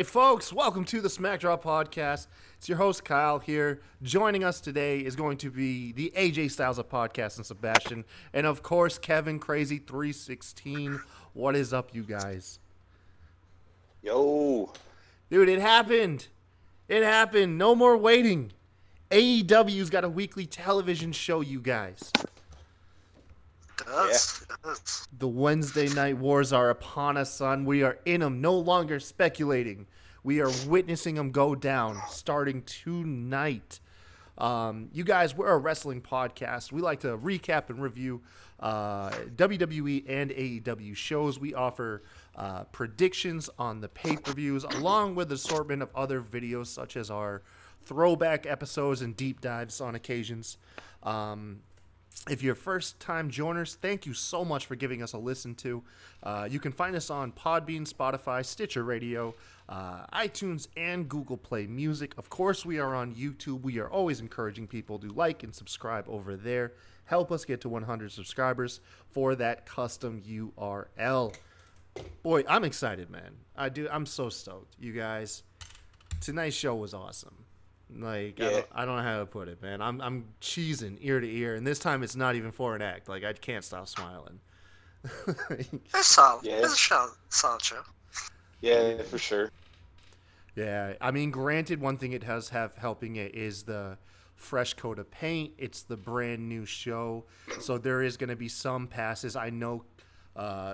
right, folks, welcome to the Smack Drop Podcast. It's your host, Kyle, here. Joining us today is going to be the AJ Styles of Podcast and Sebastian. And, of course, Kevin Crazy 316. What is up, you guys? Yo. Dude, it happened. It happened. No more waiting. AEW's got a weekly television show, you guys. It does. The Wednesday Night Wars are upon us, son. We are in them, no longer speculating. We are witnessing them go down starting tonight. You guys, we're a wrestling podcast. We like to recap and review WWE and AEW shows. We offer predictions on the pay-per-views, along with an assortment of other videos, such as our throwback episodes and deep dives on occasions. If you're first-time joiners, thank you so much for giving us a listen to. You can find us on Podbean, Spotify, Stitcher Radio, iTunes, and Google Play Music. Of course, we are on YouTube. We are always encouraging people to like and subscribe over there. Help us get to 100 subscribers for that custom URL. Boy, I'm excited, man. I'm so stoked. You guys, tonight's show was awesome. Like, yeah. I don't know how to put it, man. I'm cheesing ear to ear, and this time it's not even for an act. Like, I can't stop smiling. It's solid. Yeah. It's a solid show. Yeah, for sure. Yeah, I mean, granted, one thing it does have helping it is the fresh coat of paint. It's the brand new show, so there is going to be some passes. I know,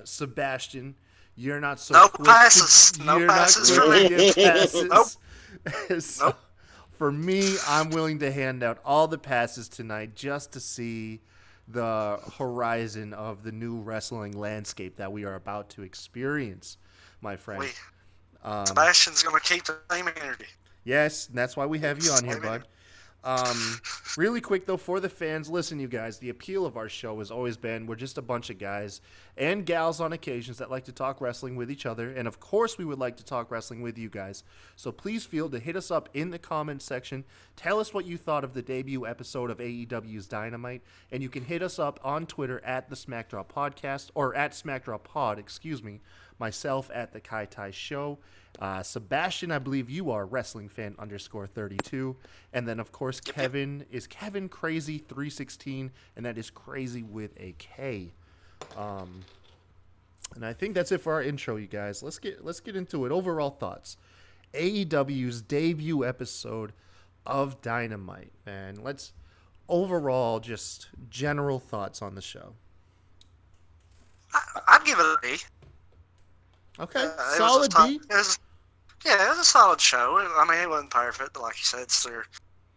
Sebastian, you're not so No quick passes. to, No you're passes not for quick me. to give passes. Nope. So, Nope. for me, I'm willing to hand out all the passes tonight just to see the horizon of the new wrestling landscape that we are about to experience, my friend. Sebastian's going to keep the same energy. Yes, and that's why we have you on here, bud. Really quick, though, for the fans, listen, you guys, the appeal of our show has always been we're just a bunch of guys and gals on occasions that like to talk wrestling with each other, and of course we would like to talk wrestling with you guys. So please feel to hit us up in the comments section. Tell us what you thought of the debut episode of AEW's Dynamite, and you can hit us up on Twitter at the SmackDrop Podcast, or at SmackDrop Pod, myself at the Kai Tai Show. Sebastian, I believe you are WrestlingFan_32. And then, of course, Kevin is Kevin Crazy 316, and that is crazy with a K. And I think that's it for our intro, you guys. Let's get into it. Overall thoughts. AEW's debut episode of Dynamite, man. Let's overall just general thoughts on the show. I'd give it a B. Okay, solid B. It was a solid show. I mean, it wasn't perfect, but like you said, it's their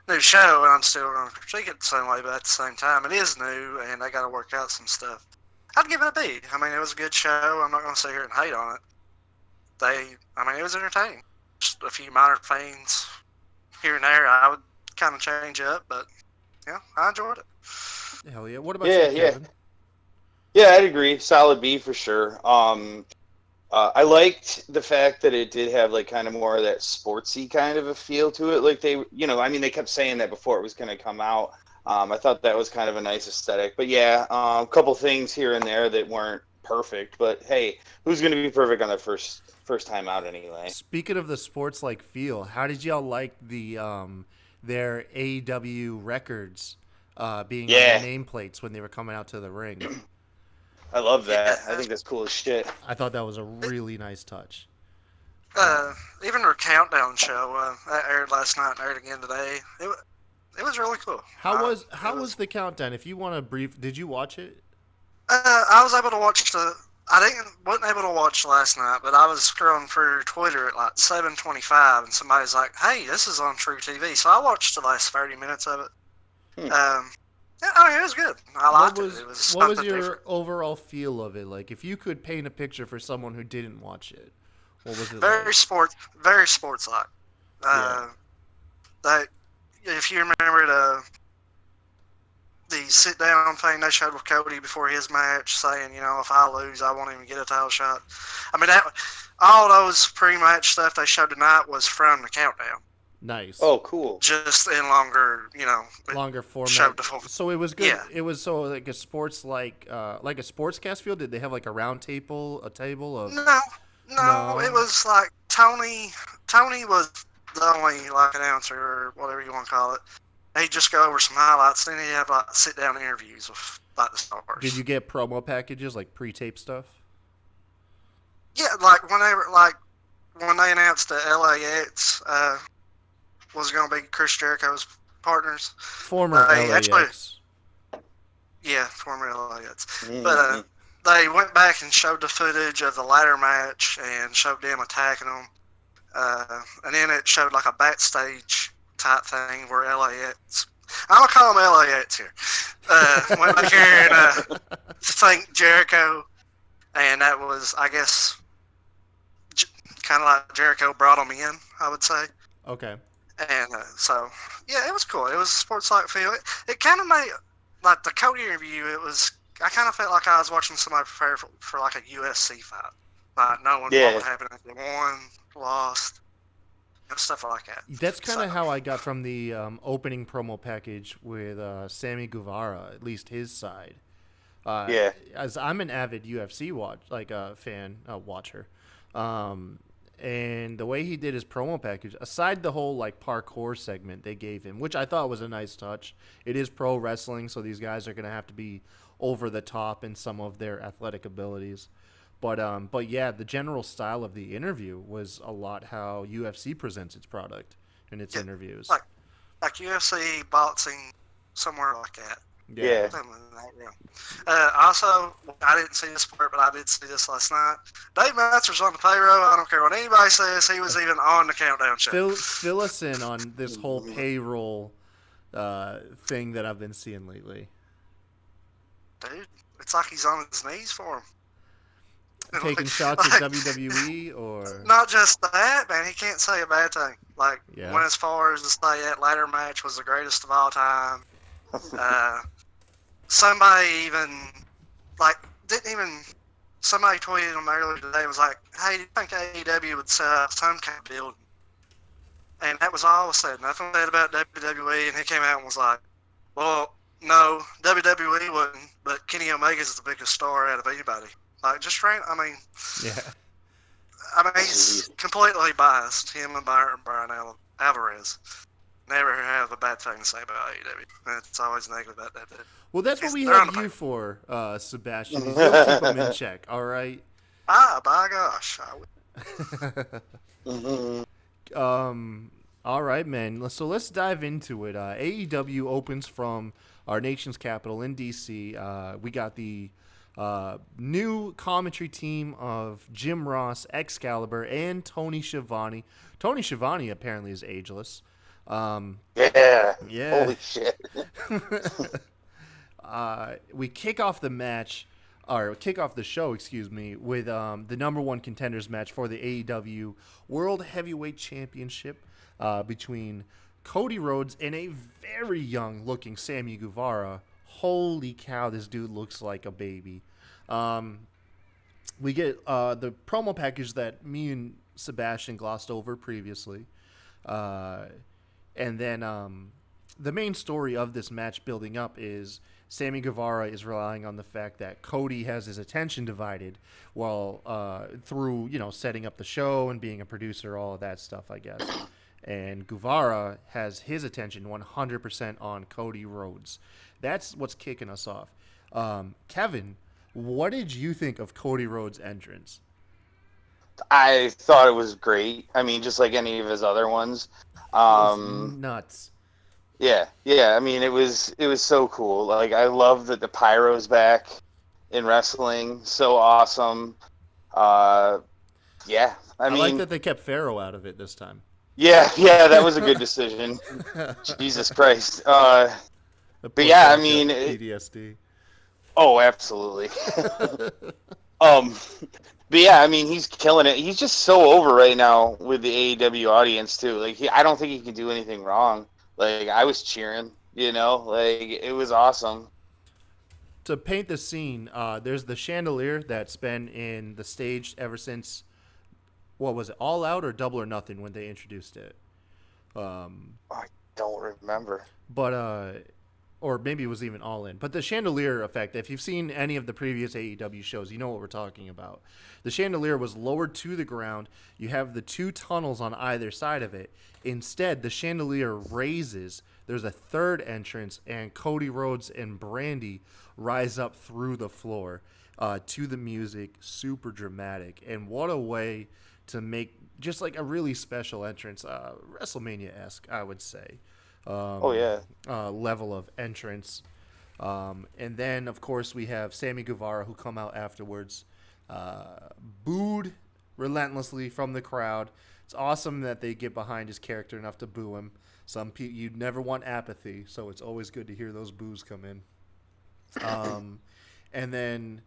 new show, and I'm still going to critique it the same way, but at the same time, it is new, and they got to work out some stuff. I'd give it a B. I mean, it was a good show. I'm not going to sit here and hate on it. It was entertaining. Just a few minor things here and there I would kind of change up, but, yeah, I enjoyed it. Hell yeah. What about you, Kevin? Yeah, I'd agree. Solid B for sure. I liked the fact that it did have like kind of more of that sportsy kind of a feel to it. Like they kept saying that before it was going to come out. I thought that was kind of a nice aesthetic. But yeah, a couple things here and there that weren't perfect. But hey, who's going to be perfect on their first time out anyway? Speaking of the sports-like feel, how did y'all like the their AEW records being on the nameplates when they were coming out to the ring? I love that. I think that's cool as shit. I thought that was a really nice touch. Even their countdown show that aired last night and aired again today. It was really cool. How was the countdown? If you want to brief, did you watch it? I was able to watch wasn't able to watch last night, but I was scrolling through Twitter at like 7:25, and somebody's like, "Hey, this is on True TV." So I watched the last 30 minutes of it. Yeah, I mean, it was good. I liked it. What was your overall feel of it? Like, if you could paint a picture for someone who didn't watch it, what was it very like? Very sports-like. If you remember the sit-down thing they showed with Cody before his match, saying, if I lose, I won't even get a title shot. I mean, all those pre-match stuff they showed tonight was from the countdown. Nice. Oh, cool. Just in longer format. So it was good. Yeah. It was so like a sportscast field. Did they have like a round table, a table of? No. It was like Tony Tony was the only like announcer or whatever you want to call it. He'd just go over some highlights, then he'd have like sit down interviews with like the stars. Did you get promo packages like pre-tape stuff? Yeah, like when they announced that LAX was going to be Chris Jericho's partners. Former LAX. Actually, yeah, former LAX. Mm-hmm. But they went back and showed the footage of the ladder match and showed them attacking them. And then it showed like a backstage type thing where LAX, I'm going to call them LAX here, went back here and thanked Jericho. And that was, I guess, kind of like Jericho brought them in, I would say. Okay. And so, yeah, it was cool. It was a sports-like feel. It kind of made, like, the Cody interview, I kind of felt like I was watching somebody prepare for like a UFC fight. Like, knowing what would happen if they won, lost, stuff like that. That's kind of how I got from the opening promo package with Sammy Guevara, at least his side. As I'm an avid UFC watcher. And the way he did his promo package, aside the whole like parkour segment they gave him, which I thought was a nice touch. It is pro wrestling, so these guys are going to have to be over the top in some of their athletic abilities. But yeah, the general style of the interview was a lot how UFC presents its product in its interviews. Like UFC, boxing, somewhere like that. Yeah. Also, I didn't see this part, but I did see this last night. Dave Meltzer's on the payroll. I don't care what anybody says. He was even on the countdown show. Fill us in on this whole payroll thing that I've been seeing lately. Dude, it's like he's on his knees for him. Taking shots at WWE or not just that, man. He can't say a bad thing. Like when as far as to say that ladder match was the greatest of all time. Somebody even somebody tweeted him earlier today was like, hey, do you think AEW would set up some kind of building? And that was all was said. Nothing said about WWE, and he came out and was like, well, no, WWE wouldn't, but Kenny Omega's the biggest star out of anybody. Like, just trying, he's completely biased, him and Brian Alvarez. Never have a bad thing to say about AEW. It's always negative about that. Well, that's what we have you for, Sebastian. You'll keep them in check, all right? By gosh. All right, man. So let's dive into it. AEW opens from our nation's capital in D.C. We got the new commentary team of Jim Ross, Excalibur, and Tony Schiavone. Tony Schiavone apparently is ageless. Yeah. Holy shit. We kick off the show, with the number one contenders match for the AEW World Heavyweight Championship between Cody Rhodes and a very young-looking Sammy Guevara. Holy cow, this dude looks like a baby. We get the promo package that me and Sebastian glossed over previously. And then the main story of this match building up is Sammy Guevara is relying on the fact that Cody has his attention divided while through, setting up the show and being a producer, all of that stuff, I guess. And Guevara has his attention 100% on Cody Rhodes. That's what's kicking us off. Kevin, what did you think of Cody Rhodes' entrance? I thought it was great. I mean, just like any of his other ones. Nuts. Yeah. I mean, it was so cool. Like, I love that the pyro's back in wrestling. So awesome. I mean, like that they kept Pharaoh out of it this time. Yeah, that was a good decision. Jesus Christ. But yeah, I mean, PTSD. Oh, absolutely. But yeah, I mean, he's killing it. He's just so over right now with the AEW audience too. Like, I don't think he can do anything wrong. Like, I was cheering, like it was awesome. To paint the scene, there's the chandelier that's been in the stage ever since, what was it, All Out or Double or Nothing when they introduced it? I don't remember. But or maybe it was even All In. But the chandelier effect, if you've seen any of the previous AEW shows, you know what we're talking about. The chandelier was lowered to the ground. You have the two tunnels on either side of it. Instead, the chandelier raises. There's a third entrance, and Cody Rhodes and Brandy rise up through the floor to the music. Super dramatic. And what a way to make just like a really special entrance, WrestleMania-esque, I would say. Level of entrance. And then, of course, we have Sammy Guevara, who come out afterwards, booed relentlessly from the crowd. It's awesome that they get behind his character enough to boo him. Some people, you never want apathy, so it's always good to hear those boos come in. And then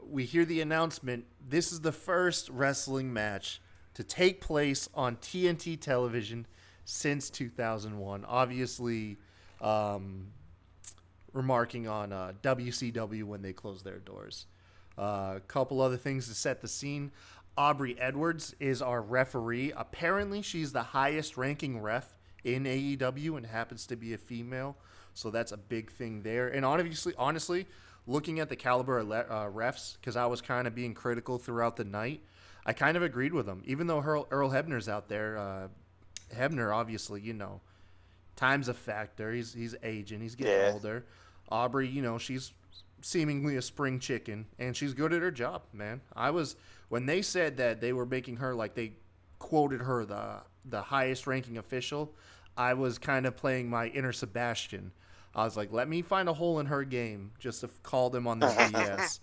we hear the announcement. This is the first wrestling match to take place on TNT television since 2001. Obviously, remarking on WCW when they closed their doors. A couple other things to set the scene. Aubrey Edwards is our referee. Apparently, she's the highest ranking ref in AEW and happens to be a female. So that's a big thing there. And honestly, looking at the caliber of refs, because I was kind of being critical throughout the night, I kind of agreed with them. Even though Earl Hebner's out there, Hebner, obviously, time's a factor. He's aging. He's getting older. Aubrey, she's seemingly a spring chicken, and she's good at her job, man. When they said that they were making her, like they quoted her the highest ranking official, I was kind of playing my inner Sebastian. I was like, let me find a hole in her game just to call them on this BS.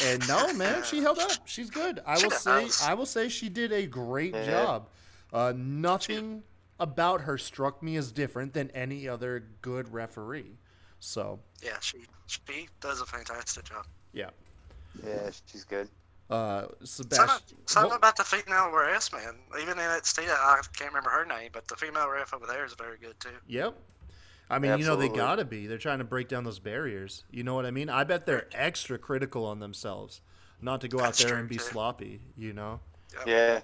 And no, man, she held up. She's good. I will say she did a great job. Nothing about her struck me as different than any other good referee. So yeah, she does a fantastic job. Yeah, she's good. Sebastian, something about the female ref, man. Even in that state, I can't remember her name, but the female ref over there is very good too. Yep. I mean, they gotta be. They're trying to break down those barriers. You know what I mean? I bet they're extra critical on themselves, not to go out there and be sloppy. Yeah. Yeah,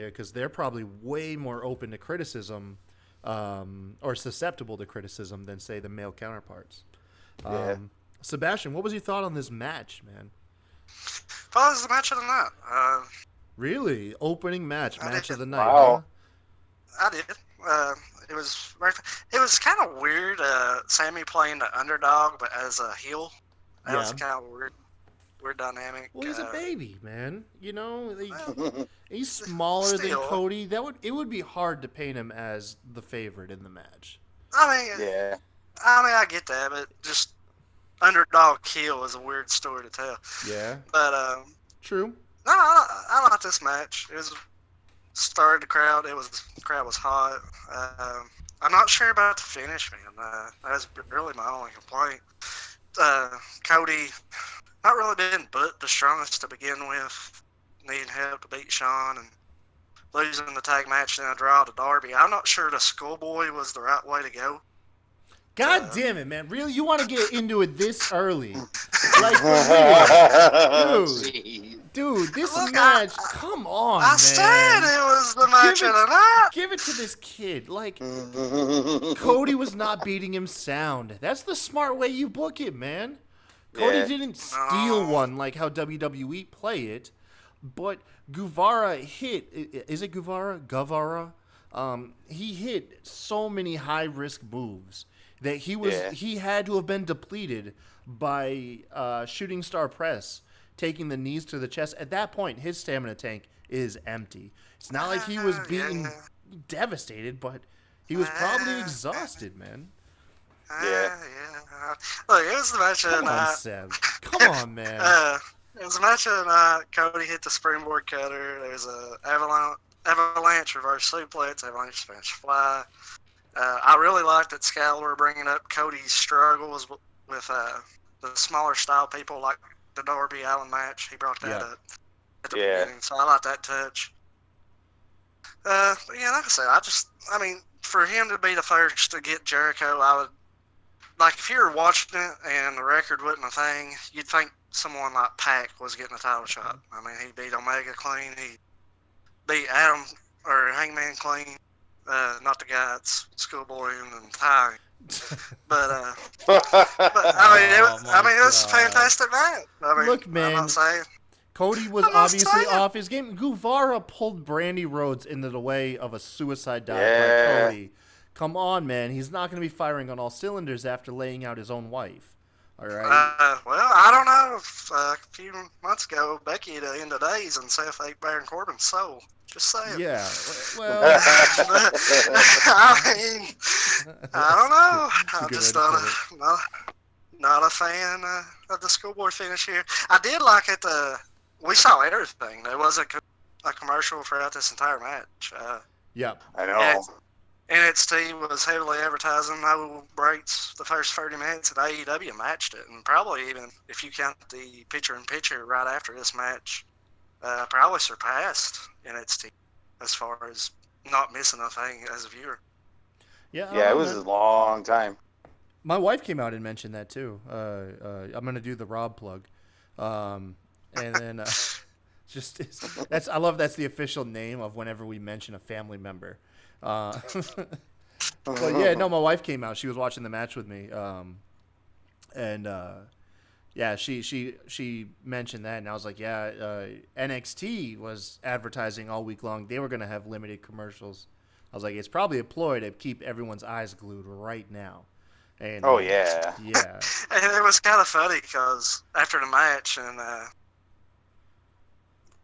because they're probably way more open to criticism, or susceptible to criticism than, say, the male counterparts. Sebastian, what was your thought on this match, man? Well, it was the match of the night. Really? Opening match of the night, wow. Huh? I did. It was kind of weird. Sammy playing the underdog, but as a heel. That was kind of weird dynamic. Well, he's a baby, man. He's smaller than Cody. It would be hard to paint him as the favorite in the match. I get that, but just underdog heel is a weird story to tell. Yeah. But true. No, I like this match. It was started the crowd. The crowd was hot. I'm not sure about the finish, man. That was really my only complaint. Cody, not really been but the strongest to begin with. Needing help to beat Shawn and losing the tag match and a draw to Darby. I'm not sure the schoolboy was the right way to go. God damn it, man. Really? You want to get into it this early? Like, for real. Dude, this match, come on, man. I said it was the match of the night. Give it to this kid. Like, Cody was not beating him sound. That's the smart way you book it, man. Cody didn't steal one like how WWE play it, but Guevara hit. Is it Guevara? He hit so many high-risk moves that he had to have been depleted by Shooting Star Press, taking the knees to the chest. At that point, his stamina tank is empty. It's not like he was being devastated, but he was probably exhausted, man. Look, it was the match of the night. Seb. Come on, man. It was a match of the night. Cody hit the springboard cutter. There was a avalanche reverse suplex, avalanche Spanish fly. I really liked that Scalor bringing up Cody's struggles with the smaller style people, like the Darby Allin match. He brought that up at the beginning, so I like that touch. But yeah, like I said, for him to be the first to get Jericho, I would, like, if you were watching it and the record wasn't a thing, you'd think someone like Pac was getting a title shot. I mean, he beat Omega clean, he beat Hangman clean. Not the guy, it's Schoolboy and Ty. But I mean, it was a God. fantastic match. I mean, Look, I'm man, not saying. Cody was I'm not obviously saying. off his game. Guevara pulled Brandy Rhodes into the way of a suicide dive by Yeah. Cody. Come on, man. He's not going to be firing on all cylinders after laying out his own wife. All right? Well, I don't know. A few months ago, Becky had to end the days and Seth ate Baron Corbin's soul. Just saying. Yeah. Well, I mean, I don't know. it's a I'm good way just to put it. not a fan of the schoolboy finish here. I did like it. We saw everything. There was a commercial throughout this entire match. Yep. I know. NXT was heavily advertising no breaks the first 30 minutes, and AEW matched it. And probably even, if you count the picture-in-picture right after this match, probably surpassed NXT as far as not missing a thing as a viewer. Yeah, I don't Yeah, it know, was man. a long time. My wife came out and mentioned that too. I'm gonna do the Rob plug, and then that's I love that's the official name of whenever we mention a family member. But yeah, no, my wife came out. She was watching the match with me, and yeah, she mentioned that, and I was like, yeah, NXT was advertising all week long. They were gonna have limited commercials. I was like, it's probably a ploy to keep everyone's eyes glued right now. And Oh yeah. yeah, And it was kind of funny because after the match, and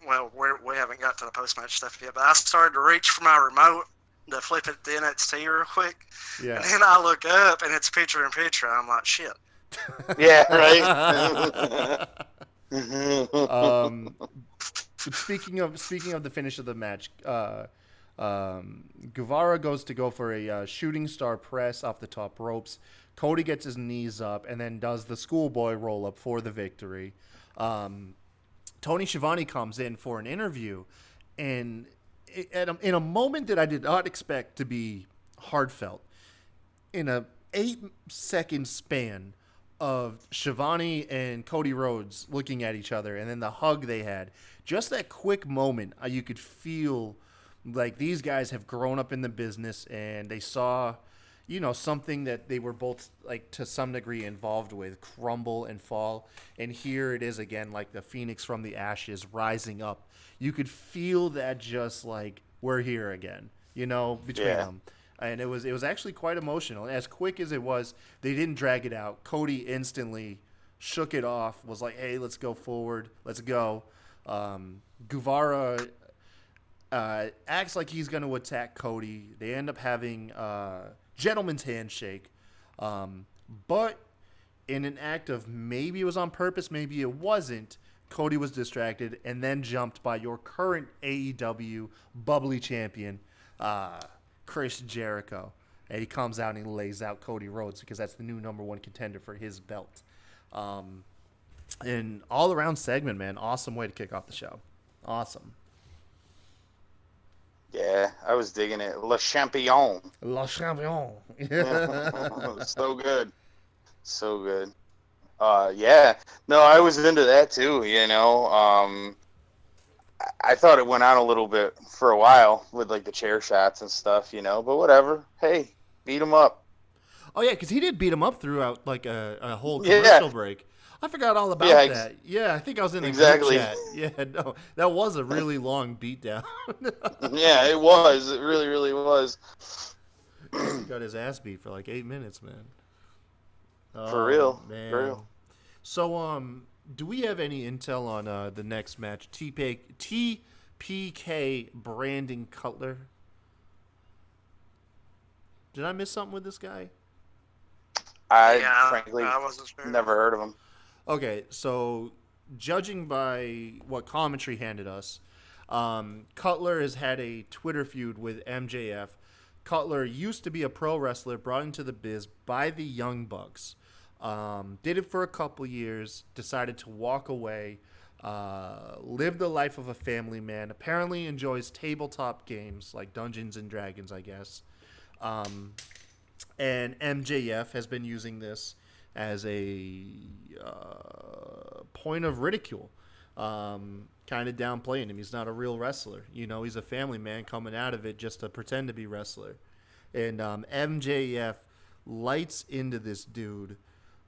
well, we haven't got to the post-match stuff yet, but I started to reach for my remote to flip it to NXT real quick. yeah. And then I look up, and it's picture-in-picture. I'm like, shit. Yeah, right. But speaking of the finish of the match, Guevara goes to go for a shooting star press off the top ropes. Cody gets his knees up and then does the schoolboy roll up for the victory. Tony Schiavone comes in for an interview, and in a moment that I did not expect to be heartfelt, in a 8-second span of Schiavone and Cody Rhodes looking at each other, and then the hug they had, just that quick moment, you could feel like these guys have grown up in the business and they saw, something that they were both like to some degree involved with crumble and fall, and here it is again, like the phoenix from the ashes rising up. You could feel that, just like we're here again, between them. And it was actually quite emotional. As quick as it was, they didn't drag it out. Cody instantly shook it off, was like, hey, let's go forward, let's go. Guevara acts like he's going to attack Cody. They end up having gentleman's handshake. But in an act of maybe it was on purpose, maybe it wasn't, Cody was distracted and then jumped by your current AEW bubbly champion, Chris Jericho. And he comes out and he lays out Cody Rhodes because that's the new #1 contender for his belt. And all around segment, man. Awesome way to kick off the show. Awesome. Yeah, I was digging it. Le Champion. Le Champion. So good. So good. Yeah. No, I was into that too, I thought it went on a little bit for a while with like the chair shots and stuff, but whatever. Hey, beat him up. Oh, yeah, because he did beat him up throughout like a whole commercial break. I forgot all about that. Yeah, I think I was in the group chat. Yeah, no, that was a really long beatdown. Yeah, it was. It really, really was. He got his ass beat for like 8 minutes, man. For real. Man. For real. So, do we have any intel on the next match? TPK Brandon Cutler. Did I miss something with this guy? Frankly I wasn't sure. never heard of him. Okay, so judging by what commentary handed us, Cutler has had a Twitter feud with MJF. Cutler used to be a pro wrestler brought into the biz by the Young Bucks. Did it for a couple years, decided to walk away, lived the life of a family man, apparently enjoys tabletop games like Dungeons and Dragons, I guess. And MJF has been using this as a point of ridicule, kind of downplaying him. He's not a real wrestler. He's a family man coming out of it just to pretend to be wrestler. And MJF lights into this dude.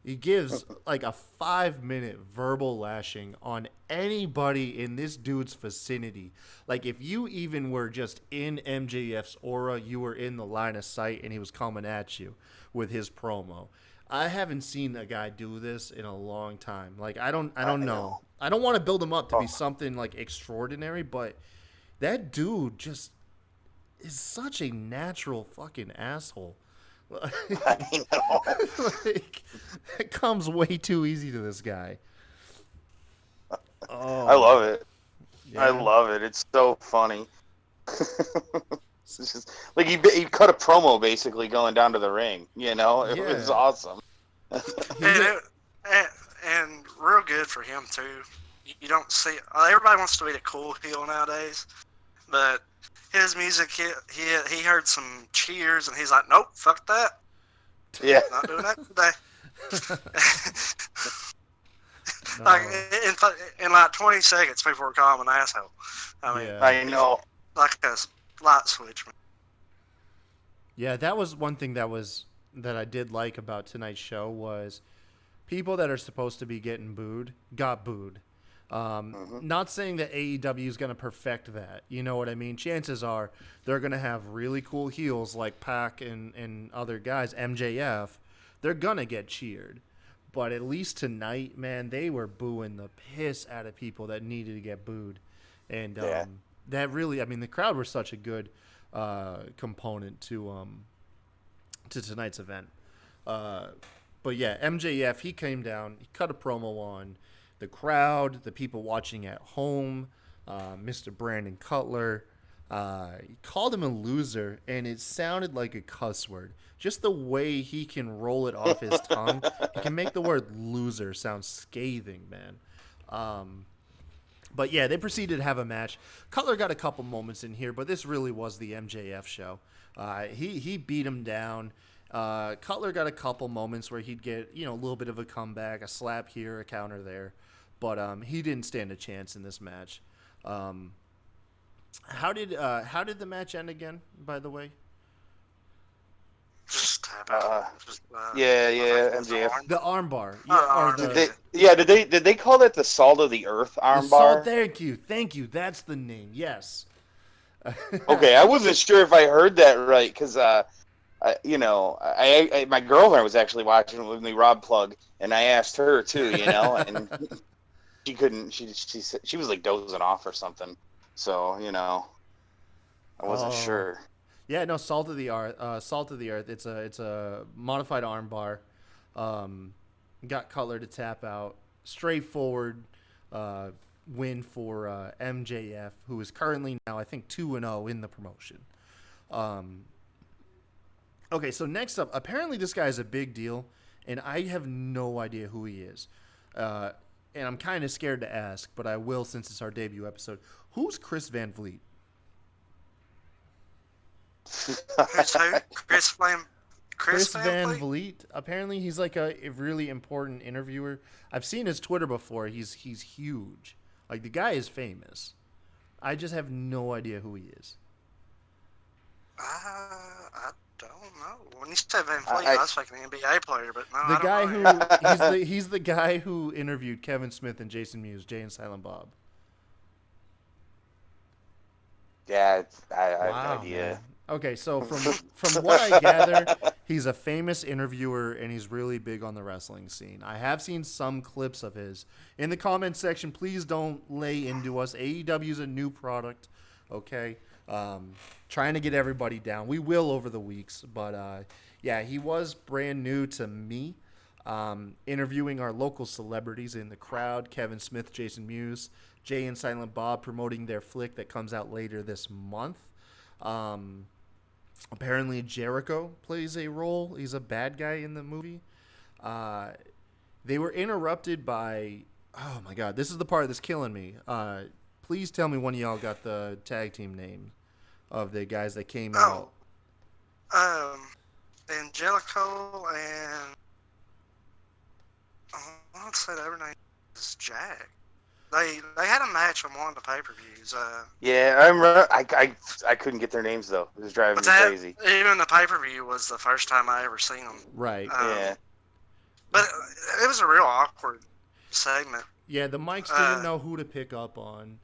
He gives like a 5-minute verbal lashing on anybody in this dude's vicinity. Like if you even were just in MJF's aura, you were in the line of sight and he was coming at you with his promo. I haven't seen a guy do this in a long time. Like I don't know. I don't want to build him up to be something like extraordinary, but that dude just is such a natural fucking asshole. I know. Like, it comes way too easy to this guy. Oh, I love it. yeah. I love it. It's so funny. It's just like he cut a promo basically going down to the ring. You know, it was Yeah. awesome. And real good for him too. You don't see everybody wants to be the cool heel nowadays, but his music he heard some cheers and he's like, nope, fuck that. Yeah. Not doing that today. No. Like in like 20 seconds, people were calling him an asshole. I mean, Yeah. I know. like a light switch. Man. Yeah, that was one thing that I did like about tonight's show was people that are supposed to be getting booed got booed. Not saying that AEW is going to perfect that. You know what I mean? Chances are they're going to have really cool heels like Pac and other guys, MJF. They're going to get cheered. But at least tonight, man, they were booing the piss out of people that needed to get booed. And that really, I mean, the crowd were such a good component to tonight's event. But yeah, MJF, he came down, he cut a promo on the crowd, the people watching at home, Mr. Brandon Cutler. He called him a loser, and it sounded like a cuss word. Just the way he can roll it off his tongue, he can make the word loser sound scathing, man. But yeah, they proceeded to have a match. Cutler got a couple moments in here, but this really was the MJF show. He beat him down. Cutler got a couple moments where he'd get, a little bit of a comeback, a slap here, a counter there. But he didn't stand a chance in this match. How did the match end again, by the way? Just tap out. MJF. The armbar. Did they call that the salt of the earth armbar? Thank you. That's the name. Yes. Okay, I wasn't sure if I heard that right because my girlfriend was actually watching it with me, Rob Plug, and I asked her too, and she couldn't. She said she was like dozing off or something. So I wasn't sure. Yeah, no, salt of the earth. It's a modified armbar. Got Cutler to tap out. Straightforward win for MJF, who is currently now I think 2-0 in the promotion. Okay, so next up, apparently this guy is a big deal, and I have no idea who he is. And I'm kind of scared to ask, but I will since it's our debut episode. Who's Chris Van Vliet? Who's who? Chris Van Vliet. Apparently, he's like a really important interviewer. I've seen his Twitter before. He's huge. Like the guy is famous. I just have no idea who he is. I don't know. When you said Van Vliet, I was thinking an NBA player, but no, the I guy don't know. who he's the guy who interviewed Kevin Smith and Jason Mewes, Jay and Silent Bob. Yeah, I have no idea. Man. Okay, so from what I gather, he's a famous interviewer and he's really big on the wrestling scene. I have seen some clips of his. In the comment section, please don't lay into us. AEW is a new product, okay? Trying to get everybody down. We will over the weeks, but yeah, he was brand new to me. Interviewing our local celebrities in the crowd, Kevin Smith, Jason Mewes, Jay and Silent Bob promoting their flick that comes out later this month. Apparently Jericho plays a role. He's a bad guy in the movie. They were interrupted by, oh my God, this is the part that's killing me. Please tell me one of y'all got the tag team name of the guys that came out. Angelico and I want to say the other name is Jack. They had a match on one of the pay-per-views. Yeah, I remember. I couldn't get their names though. It was driving But me that crazy. even the pay-per-view was the first time I ever seen them. Right. Yeah. But it was a real awkward segment. Yeah, the mics didn't know who to pick up on,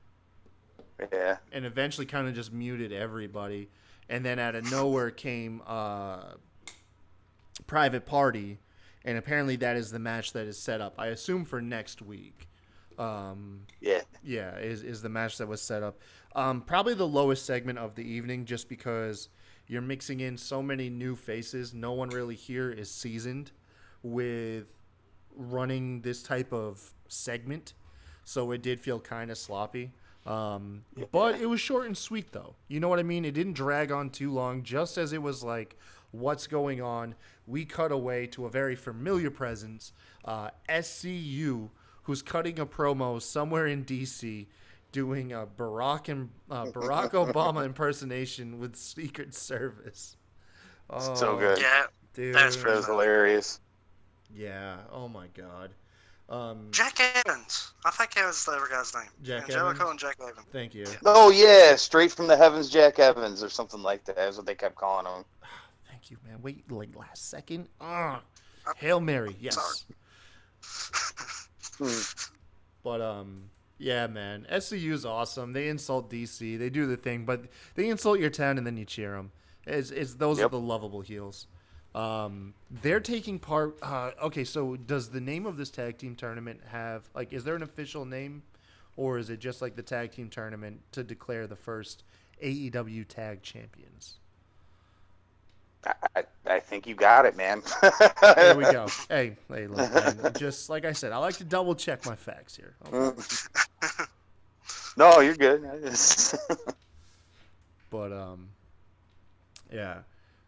Yeah. and eventually kind of just muted everybody. And then out of nowhere came Private Party, and apparently that is the match that is set up, I assume, for next week. Yeah. Yeah, is the match that was set up. Probably the lowest segment of the evening, just because you're mixing in so many new faces. No one really here is seasoned with running this type of segment, so it did feel kind of sloppy. But it was short and sweet, though. You know what I mean? It didn't drag on too long. Just as it was like, what's going on? We cut away to a very familiar presence, SCU, who's cutting a promo somewhere in DC, doing a Barack Obama impersonation with Secret Service. Oh, So good. Yeah, dude. that's That pretty was funny. hilarious. Yeah. Oh my God. Jack Evans. I think that was the other guy's name. Jack Angelico Evans? and Jack Evans. Thank you. Yeah. Oh yeah, straight from the heavens, Jack Evans or something like that. That's what they kept calling him. Thank you, man. Wait, like last second. Hail Mary. Yes. But yeah, man. SCU is awesome. They insult DC. They do the thing, but they insult your town and then you cheer them. It's those are the lovable heels. They're taking part. Okay, so does the name of this tag team tournament have, like, is there an official name, or is it just like the tag team tournament to declare the first AEW tag champions? I think you got it, man. There we go. Hey, look, man. Just like I said, I like to double check my facts here. Okay? No, you're good. But yeah.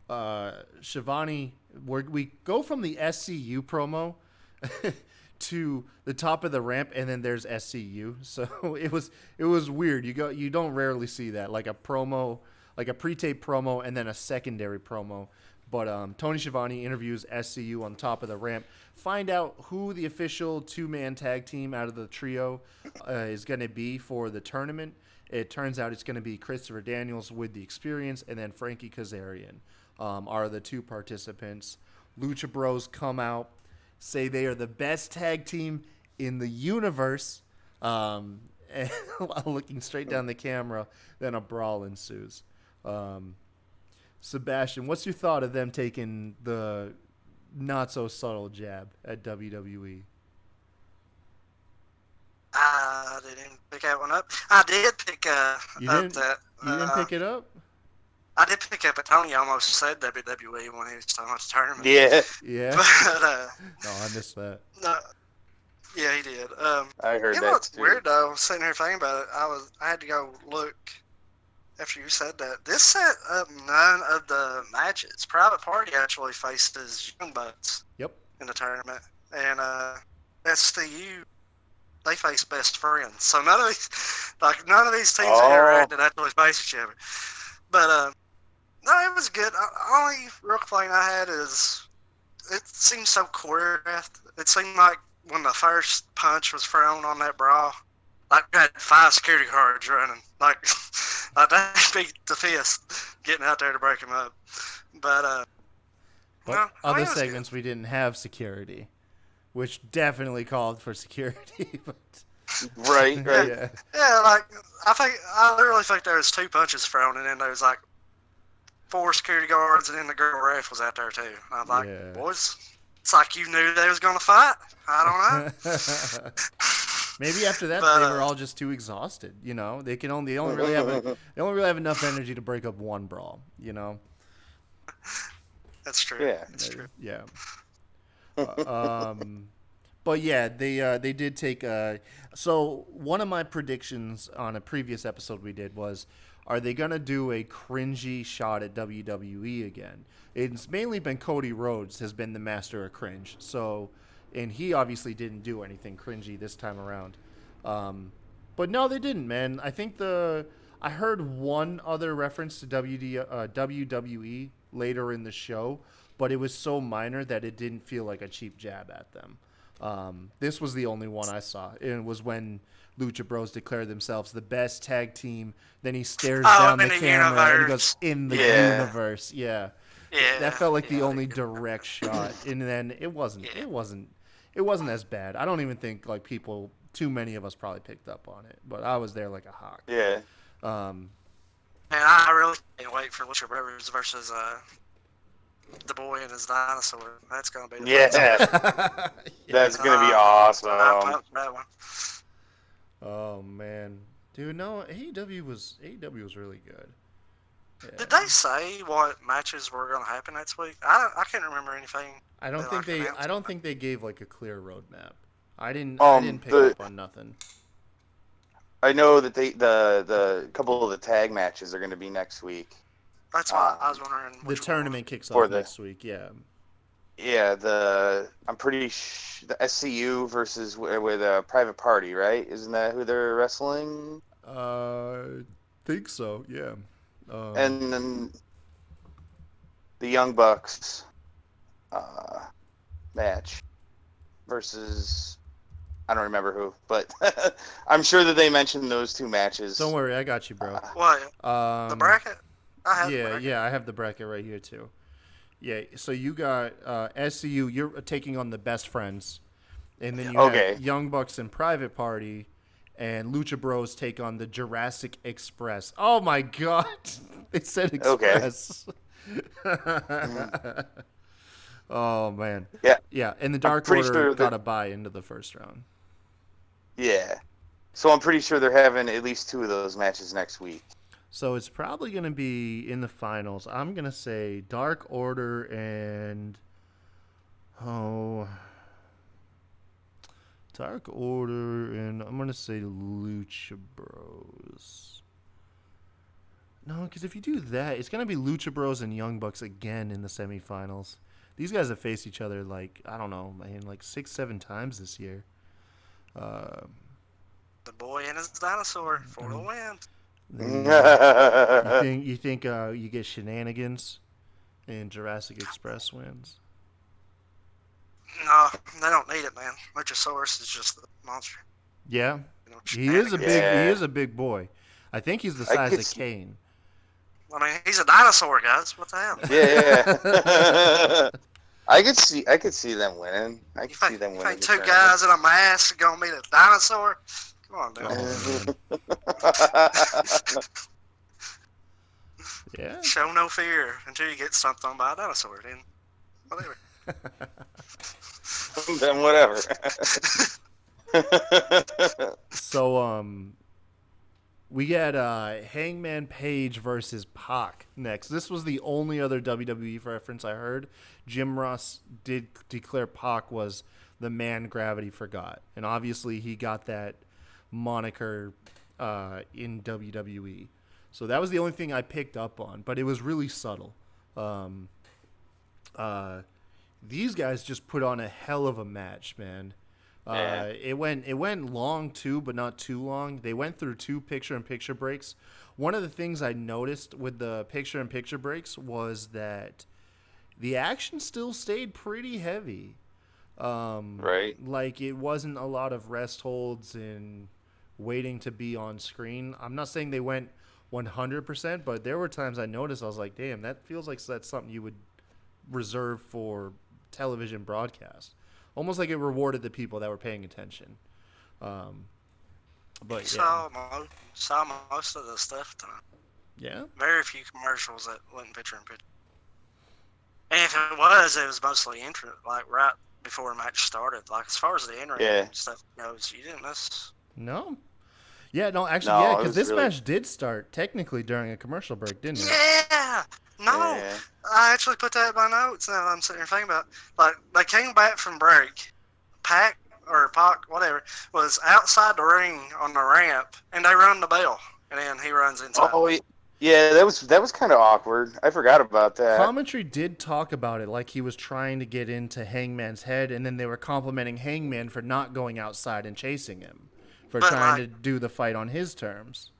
Shivani, we go from the SCU promo to the top of the ramp, and then there's SCU. So it was weird. You don't rarely see that, like a promo, like a pre-tape promo, and then a secondary promo. But Tony Schiavone interviews SCU on top of the ramp. Find out who the official two-man tag team out of the trio is going to be for the tournament. It turns out it's going to be Christopher Daniels with the experience, and then Frankie Kazarian are the two participants. Lucha Bros come out, say they are the best tag team in the universe, and while looking straight down the camera, then a brawl ensues. Sebastian, what's your thought of them taking the not so subtle jab at WWE? I didn't pick that one up. I did pick You up didn't. that. You didn't pick it up. I did pick up it. Tony almost said WWE when he was talking about the tournament. Yeah, Yeah. But No, I missed that. no, yeah, he did. I heard You know that what's too. weird though? Sitting here thinking about it, I had to go look after you said that. This set up none of the matches. Private Party actually faces Young Bucks Yep. in the tournament, and SCU they face best friends. So none of these teams interacted actually face each other. But no, it was good. Only real complaint I had is it seemed so choreographed. It seemed like when the first punch was thrown on that bra, like we had 5 security guards running, like they beat the fist getting out there to break him up. But no, other it was segments we didn't have security, which definitely called for security. But Right. yeah. Yeah, like I literally think there was 2 punches thrown, and then there was like 4 security guards, and then the girl ref was out there too. And I was like, Yeah. boys, it's like you knew they was gonna fight. I don't know. Maybe after that But, they were all just too exhausted. You know, they only really have enough energy to break up one brawl. You know. That's true. Yeah. That's true. Yeah. But yeah, they did take. So one of my predictions on a previous episode we did was, are they gonna do a cringy shot at WWE again? It's mainly been Cody Rhodes has been the master of cringe. So, and he obviously didn't do anything cringy this time around. But no, they didn't, man. I think I heard one other reference to WWE later in the show, but it was so minor that it didn't feel like a cheap jab at them. This was the only one I saw. It was when Lucha Bros declared themselves the best tag team. Then he stares down the in the camera and he goes, universe. "In the Yeah. universe." Yeah. That Yeah. felt like the yeah, only yeah. direct shot. And then it wasn't Yeah. as bad. I don't even think like too many of us probably picked up on it, but I was there like a hawk. Yeah. Um, Man, I really can't wait for Lucha Brothers versus the boy and his dinosaur. That's gonna be the best. Yeah. That's gonna be awesome. I pumped that one. Oh man, dude, no, AEW was really good. Yeah. Did they say what matches were gonna happen next week? I can't remember anything. I don't think announced. I don't think they gave like a clear roadmap. I didn't pick up on nothing. I know that the couple of the tag matches are going to be next week. That's why I was wondering. The Which tournament kicks Or off the- next week. Yeah. Yeah, I'm pretty the SCU versus with a Private Party, right? Isn't that who they're wrestling? Think so. Yeah. And then the Young Bucks match versus I don't remember who, but I'm sure that they mentioned those two matches. Don't worry, I got you, bro. what? The bracket? I have the bracket. Yeah, I have the bracket right here too. Yeah, so you got SCU. You're taking on the Best Friends, and then you Okay. have Young Bucks and Private Party, and Lucha Bros take on the Jurassic Express. Oh my God, they said Express. Oh man. Yeah, and the Dark pretty Order sure got a bye into the first round. Yeah. So I'm pretty sure they're having at least two of those matches next week. So it's probably going to be in the finals. I'm going to say Dark Order and Dark Order and I'm going to say Lucha Bros. No, because if you do that, it's going to be Lucha Bros and Young Bucks again in the semifinals. These guys have faced each other like, I don't know, man, like 6-7 times this year. The boy and his dinosaur for the win. You think you get shenanigans and Jurassic Express wins? No, they don't need it, man. Luchasaurus is just the monster. Yeah, You know, he is a big Yeah. he is a big boy. I think he's the size of Kane. I mean, he's a dinosaur, guys. What the hell? Yeah. I could see them winning. I could see them You winning. think two guys in a mask gonna meet a dinosaur? Come on, dude. Oh, man. Yeah. Show no fear until you get stomped on by a dinosaur. Then whatever. Then whatever. So we got Hangman Page versus Pac next. This was the only other WWE reference I heard. Jim Ross did declare Pac was the man gravity forgot, and obviously he got that moniker in WWE. So that was the only thing I picked up on, but it was really subtle. These guys just put on a hell of a match, man. Yeah. It went long too, but not too long. They went through 2 picture-in-picture breaks. One of the things I noticed with the picture-in-picture breaks was that the action still stayed pretty heavy. Right. Like it wasn't a lot of rest holds and waiting to be on screen. I'm not saying they went 100%, but there were times I noticed I was like, damn, that feels like that's something you would reserve for television broadcast. Almost like it rewarded the people that were paying attention. But Saw most of the stuff tonight. yeah. Very few commercials that wasn't picture in picture. And if it was mostly intro, like right before a match started. Like as far as the in-ring Yeah. stuff goes, you didn't miss. No. Yeah, no, actually, No, yeah, it because was this really- match did start technically during a commercial break, didn't it? Yeah. No. Yeah. I actually put that in my notes now that I'm sitting here thinking about it. Like, they came back from break. Pac, whatever, was outside the ring on the ramp, and they run the bell. And then he runs inside. Oh, yeah, that was kind of awkward. I forgot about that. Commentary did talk about it like he was trying to get into Hangman's head, and then they were complimenting Hangman for not going outside and chasing him, for But, trying like- to do the fight on his terms.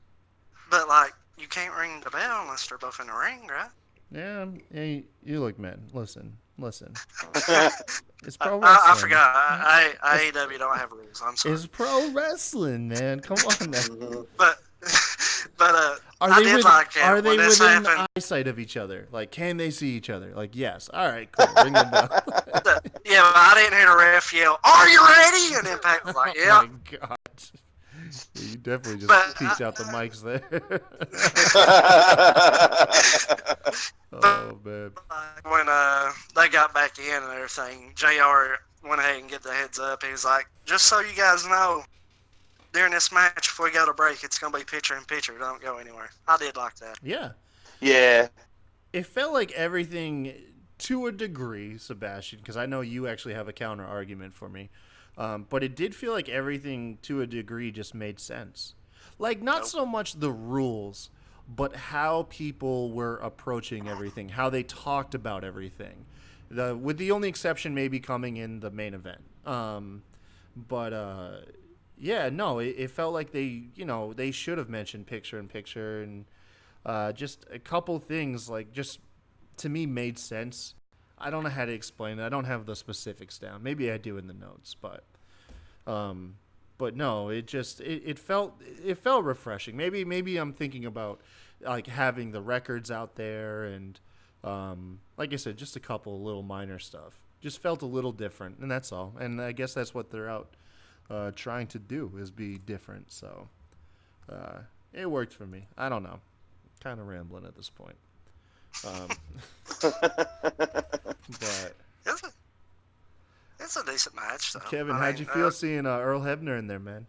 But, like, you can't ring the bell unless they're both in the ring, right? Yeah, hey, you look, man. Listen. It's pro I wrestling. forgot. AEW don't have rules. I'm sorry. It's pro wrestling, man. Come on now. But Are I they did with? like Are it they when this within happened. eyesight of each other? Like, can they see each other? Like, yes. All right, cool. Ring the bell. Yeah, but I didn't hear the ref yell, "Are you ready?" And Impact was like, Oh "Yeah." my god. Yeah, you definitely just But peeked out the mics there. but Oh man. when they got back in and everything, JR went ahead and get the heads up. He was like, "Just so you guys know, during this match, if we go to break, it's gonna be picture in picture. Don't go anywhere." I did like that. Yeah. Yeah. It felt like everything to a degree, Sebastian, because I know you actually have a counter argument for me. But it did feel like everything to a degree just made sense. Like, not so much the rules, but how people were approaching everything, how they talked about everything. With the only exception maybe coming in the main event. But yeah, no, it felt like they should have mentioned picture in picture, and just a couple things like just to me made sense. I don't know how to explain it. I don't have the specifics down. Maybe I do in the notes, um, but no, it felt refreshing. Maybe I'm thinking about like having the records out there, and like I said, just a couple little minor stuff. Just felt a little different, and that's all. And I guess that's what they're out trying to do, is be different. So it worked for me. I don't know. Kind of rambling at this point. But It's a, it's a decent match, though. Kevin, how'd you feel seeing Earl Hebner in there, man?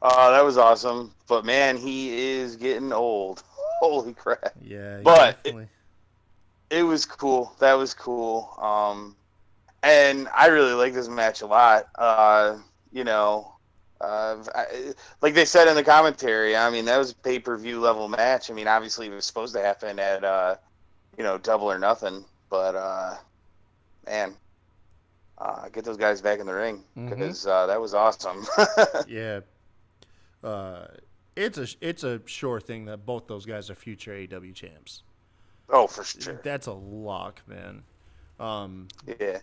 That was awesome. But man, he is getting old. Holy crap. Yeah, But definitely. it was cool. That was cool. And I really like this match a lot. You know, like they said in the commentary, I mean, that was a pay-per-view level match. I mean, obviously it was supposed to happen at, Double or Nothing. But, man, get those guys back in the ring, because that was awesome. Yeah. It's a sure thing that both those guys are future AEW champs. Oh, for sure. That's a lock, man. Yeah.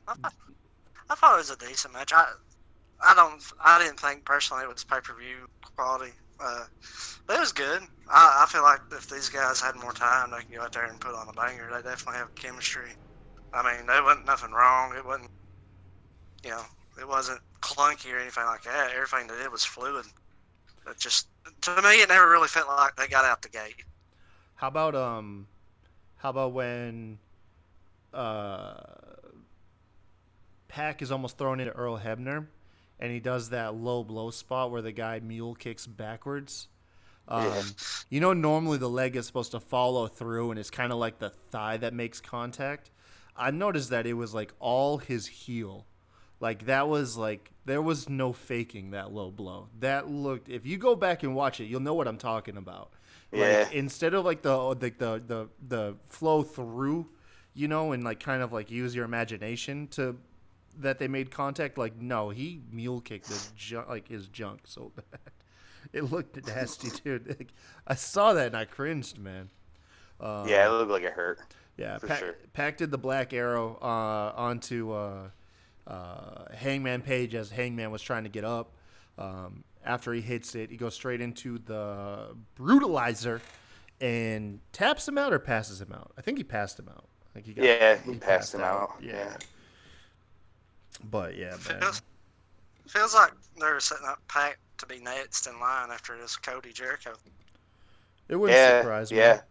I thought it was a decent match. I didn't think personally it was pay-per-view quality, but it was good. I feel like if these guys had more time, they could go out there and put on a banger. They definitely have chemistry. I mean, there wasn't nothing wrong. It wasn't, you know, it wasn't clunky or anything like that. Everything they did was fluid. It just, to me, it never really felt like they got out the gate. How about when Pac is almost thrown into Earl Hebner, and he does that low blow spot where the guy mule kicks backwards. Normally the leg is supposed to follow through, and it's kind of like the thigh that makes contact. I noticed that it was like all his heel. Like that was like there was no faking that low blow. That looked. If you go back and watch it, you'll know what I'm talking about. Yeah. Like instead of like the flow through, and like kind of like use your imagination to that they made contact. Like no, he mule kicked his junk so bad. It looked nasty, dude. Like, I saw that and I cringed, man. Yeah, it looked like it hurt. Yeah, for Pac, sure. Pac did the Black Arrow onto Hangman Page as Hangman was trying to get up. After he hits it, he goes straight into the Brutalizer and taps him out or passes him out. I think he passed him out. I think He passed him out. Yeah. But yeah, man. Feels like they're setting up Pac to be next in line after this Cody Jericho. It wouldn't surprise me. Yeah.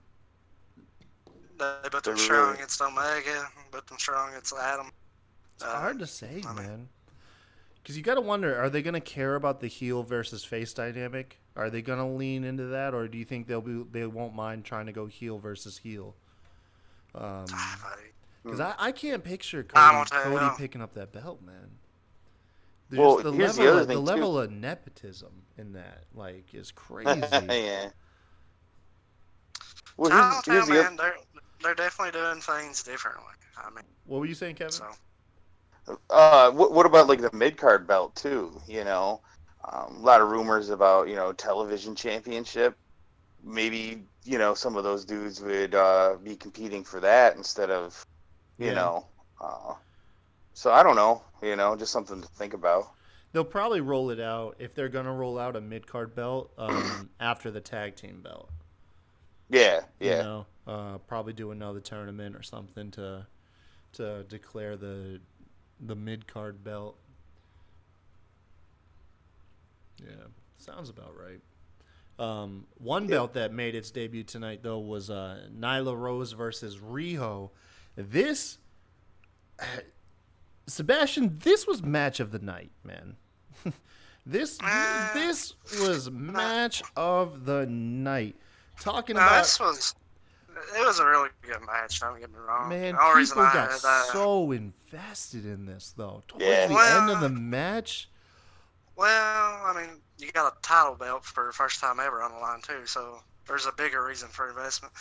They put them strong against Omega, put them strong against Adam. It's hard to say, man. Because you got to wonder, are they going to care about the heel versus face dynamic? Are they going to lean into that, or do you think they won't mind trying to go heel versus heel? Because I can't picture Cody picking up that belt, man. Well, the here's level, the other thing, the level of nepotism in that, like, is crazy. Yeah. Well, here's the man, they're definitely doing things differently. I mean, what were you saying, Kevin? So, what about like the mid card belt too? A lot of rumors about television championship. maybe, some of those dudes would be competing for that instead of, you Yeah. know. So I don't know, just something to think about. They'll probably roll it out if they're gonna roll out a mid card belt after the tag team belt. Yeah, You yeah. know, probably do another tournament or something to declare the mid card belt. Yeah, sounds about right. One belt that made its debut tonight though was Nyla Rose versus Riho. This Sebastian, this was match of the night, man. this was match of the night. Talking No, about it was a really good match. Don't get me wrong. man, The only reason people I got had so invested in this though. Towards Yeah. the end of the match, I mean, you got a title belt for the first time ever on the line too, so there's a bigger reason for investment.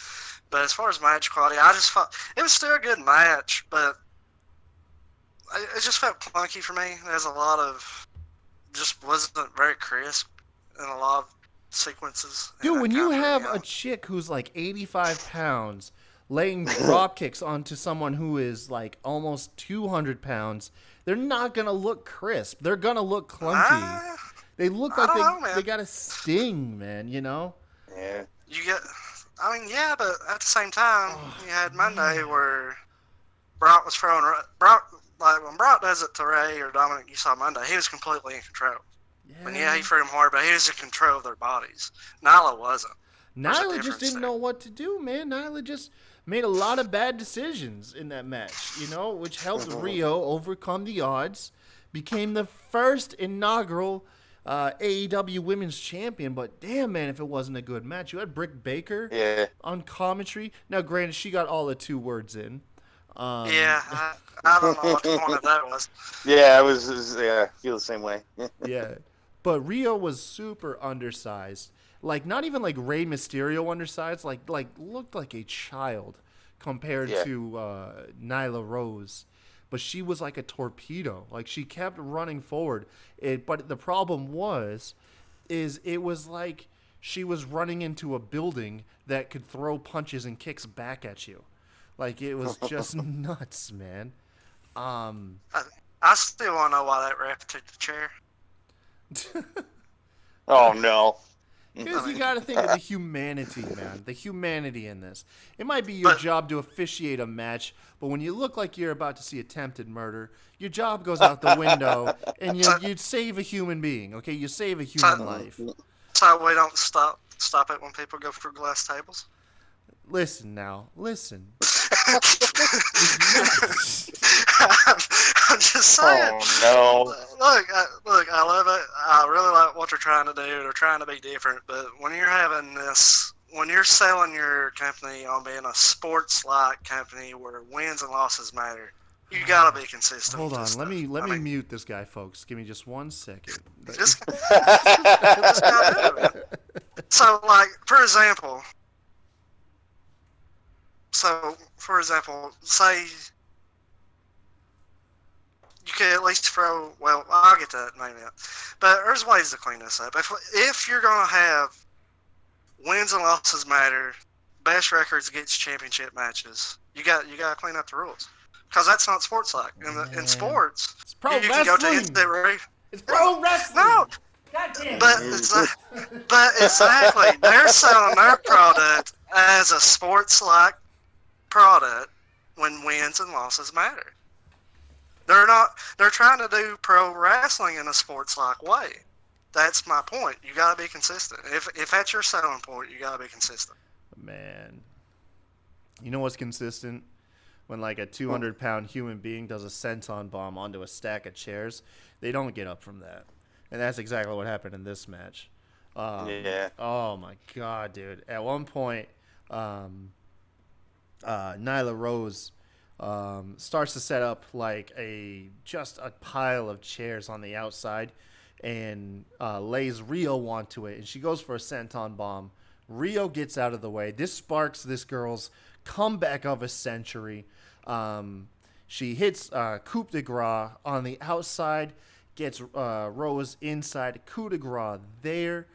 But as far as match quality, I just thought it was still a good match, but it just felt clunky for me. There's a lot of just wasn't very crisp in a lot of sequences. dude, when you have a a chick who's like 85 pounds laying drop kicks onto someone who is like almost 200 pounds, they're not gonna look crisp. They're gonna look clunky. They look I like don't know, man. they got a sting, man. You know? Yeah. You get, I mean, yeah, but at the same time, you had Monday where Brock was throwing like when Brock does it to Ray or Dominic. You saw Monday, he was completely in control. Yeah, he threw him hard, but he was in control of their bodies. Nyla wasn't. There's a Nyla just difference didn't there. know what to do, man. Nyla just made a lot of bad decisions in that match, you know, which helped Rio overcome the odds, became the first inaugural AEW Women's Champion. But damn, man, if it wasn't a good match. You had Britt Baker Yeah. on commentary. Now, granted, she got all the 2 words in. Yeah, I don't know what the point of that was. Yeah, I feel the same way. Yeah. But Rio was super undersized. Like not even like Rey Mysterio undersized, like looked like a child compared Yeah. to Nyla Rose. But she was like a torpedo. Like she kept running forward. But the problem is it was like she was running into a building that could throw punches and kicks back at you. Like it was just nuts, man. I still want to know why that ref took the chair. Oh, no. Because you got to think of the humanity, man. The humanity in this. It might be your job to officiate a match, but when you look like you're about to see attempted murder, your job goes out the window, and you save a human being. Okay, you save a human life. So we don't stop it when people go through glass tables. Listen now, listen. I'm just saying. Oh, Look, I love it. I really like what they're trying to do. They're trying to be different, but when you're selling your company on being a sports-like company where wins and losses matter, you gotta be consistent. Hold with on, this let stuff. me mute this guy, folks. Give me just 1 second. Just gotta do it. So, like, for example, say you could at least throw. Well, I'll get to that in a minute. But there's ways to clean this up. If you're gonna have wins and losses matter, best records against championship matches, you got to clean up the rules because that's not sports like. In sports, It's pro you can go to wrestling. instant rate. It's pro wrestling. No, God damn. but exactly, they're selling their product as a sports-like product when wins and losses matter. They're not. They're trying to do pro wrestling in a sports-like way. That's my point. You got to be consistent. If that's your selling point, you got to be consistent. Man, you know what's consistent? When like a 200-pound human being does a senton bomb onto a stack of chairs, they don't get up from that. And that's exactly what happened in this match. Yeah. Oh my god, dude! At one point, Nyla Rose starts to set up like just a pile of chairs on the outside, and lays Rio onto it, and she goes for a senton bomb. Rio gets out of the way. This sparks this girl's comeback of a century. She hits coup de grace on the outside, gets Rose inside. Coup de grace there.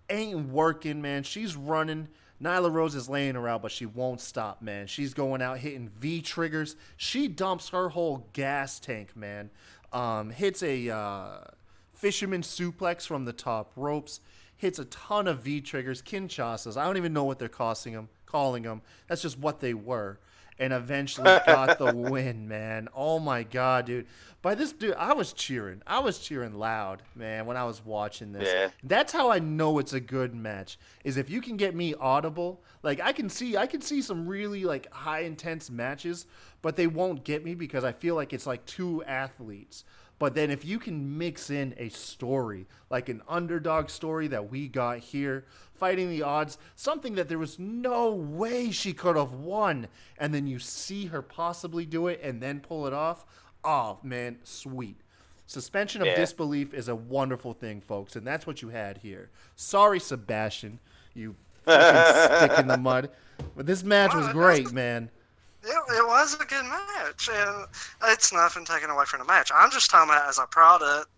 Ain't working, man. She's running Nyla Rose is laying her out, but she won't stop, man. She's going out hitting V triggers. She dumps her whole gas tank, man. Hits a fisherman suplex from the top ropes. Hits a ton of V triggers, Kinshasas. I don't even know what they're calling them. That's just what they were. And eventually got the win, man. Oh my God, dude. By this dude, I was cheering. I was cheering loud, man, when I was watching this. Yeah. That's how I know it's a good match. Is if you can get me audible. Like I can see some really like high intense matches, but they won't get me because I feel like it's like two athletes. But then if you can mix in a story, like an underdog story that we got here, fighting the odds, something that there was no way she could have won, and then you see her possibly do it and then pull it off, oh, man, sweet. Suspension of disbelief is a wonderful thing, folks, and that's what you had here. Sorry, Sebastian, you fucking stick in the mud. But this match was great, man. It was a good match, and it's nothing taken away from the match. I'm just talking about as a product,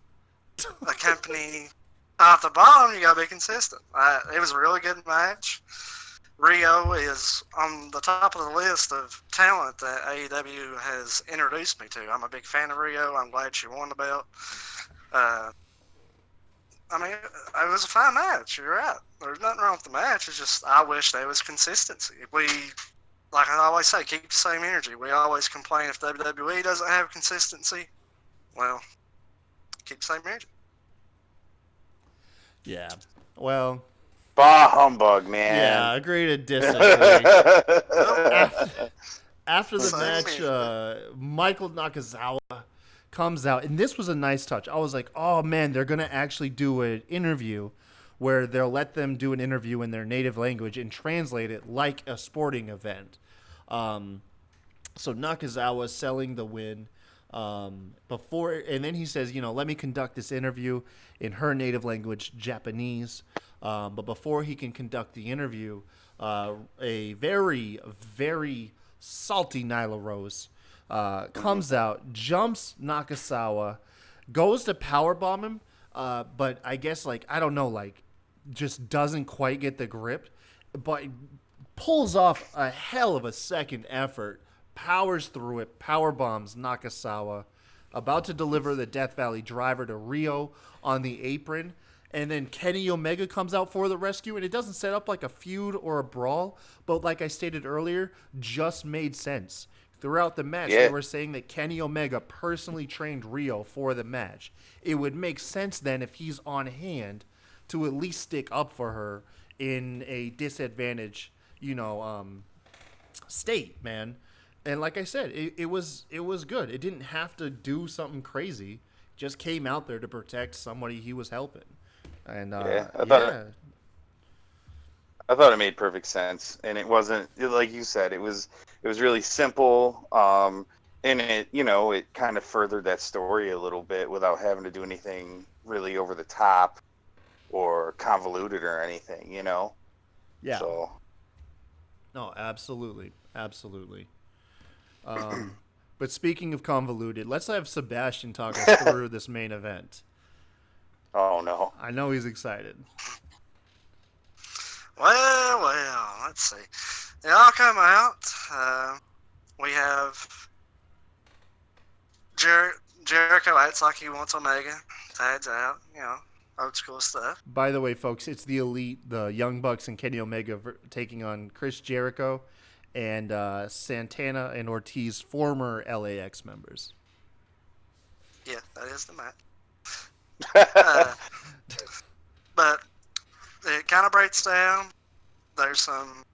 a company top to bottom, you gotta be consistent. It was a really good match. Rio is on the top of the list of talent that AEW has introduced me to. I'm a big fan of Rio. I'm glad she won the belt. I mean, it was a fine match. You're right. There's nothing wrong with the match. It's just I wish there was consistency. Like I always say, keep the same energy. We always complain if WWE doesn't have consistency. Well, keep the same energy. Yeah. Well. Bah humbug, man. Yeah, agree to disagree. After the match, Michael Nakazawa comes out, and this was a nice touch. I was like, oh man, they're going to actually do an interview where they'll let them do an interview in their native language and translate it like a sporting event. So Nakazawa selling the win before, and then he says, let me conduct this interview in her native language, Japanese. But before he can conduct the interview, a very, very salty Nyla Rose comes out, jumps Nakazawa, goes to powerbomb him, but I guess, I don't know, just doesn't quite get the grip, but pulls off a hell of a second effort, powers through it, power bombs Nakazawa, about to deliver the Death Valley driver to Rio on the apron, and then Kenny Omega comes out for the rescue, and it doesn't set up like a feud or a brawl, but like I stated earlier, just made sense. Throughout the match, they were saying that Kenny Omega personally trained Rio for the match. It would make sense then if he's on hand to at least stick up for her in a disadvantage, state, man. And like I said, it was good. It didn't have to do something crazy. Just came out there to protect somebody he was helping. And I thought it made perfect sense, and it wasn't like you said. It was really simple, and it kind of furthered that story a little bit without having to do anything really over the top or convoluted or anything, Yeah. So. No, absolutely. But speaking of convoluted, let's have Sebastian talk us through this main event. Oh, no. I know he's excited. Well, let's see. They all come out. We have Jericho acts like he wants Omega. Tags out, old school stuff. By the way, folks, it's the Elite, the Young Bucks and Kenny Omega taking on Chris Jericho and Santana and Ortiz, former LAX members. Yeah, that is the match. But it kind of breaks down. There's some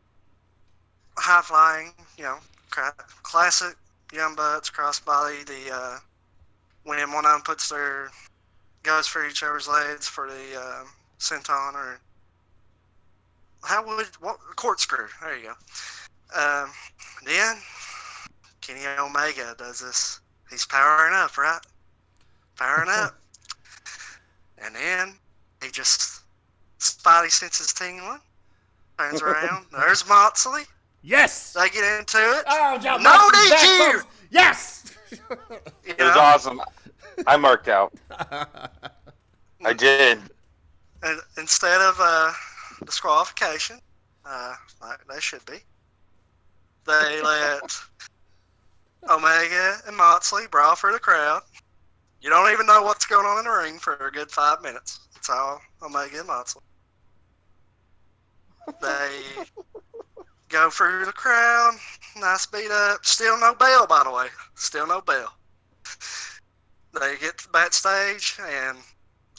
high flying, classic Young Bucks crossbody. When one of them goes for each other's legs for the senton or corkscrew. There you go. Then Kenny Omega does this. He's powering up, right? Powering up. And then he just spidey senses tingling. Turns around. There's Moxley. Yes! They get into it. Oh, John no Moxley's DQ! back, yes! It was awesome. I marked out. I did. And instead of disqualification, like they should be. They let Omega and Moxley brawl for the crowd. You don't even know what's going on in the ring for a good 5 minutes. It's all Omega and Moxley. They go through the crowd. Nice beat up. Still no bell, by the way. Still no bell. They get backstage and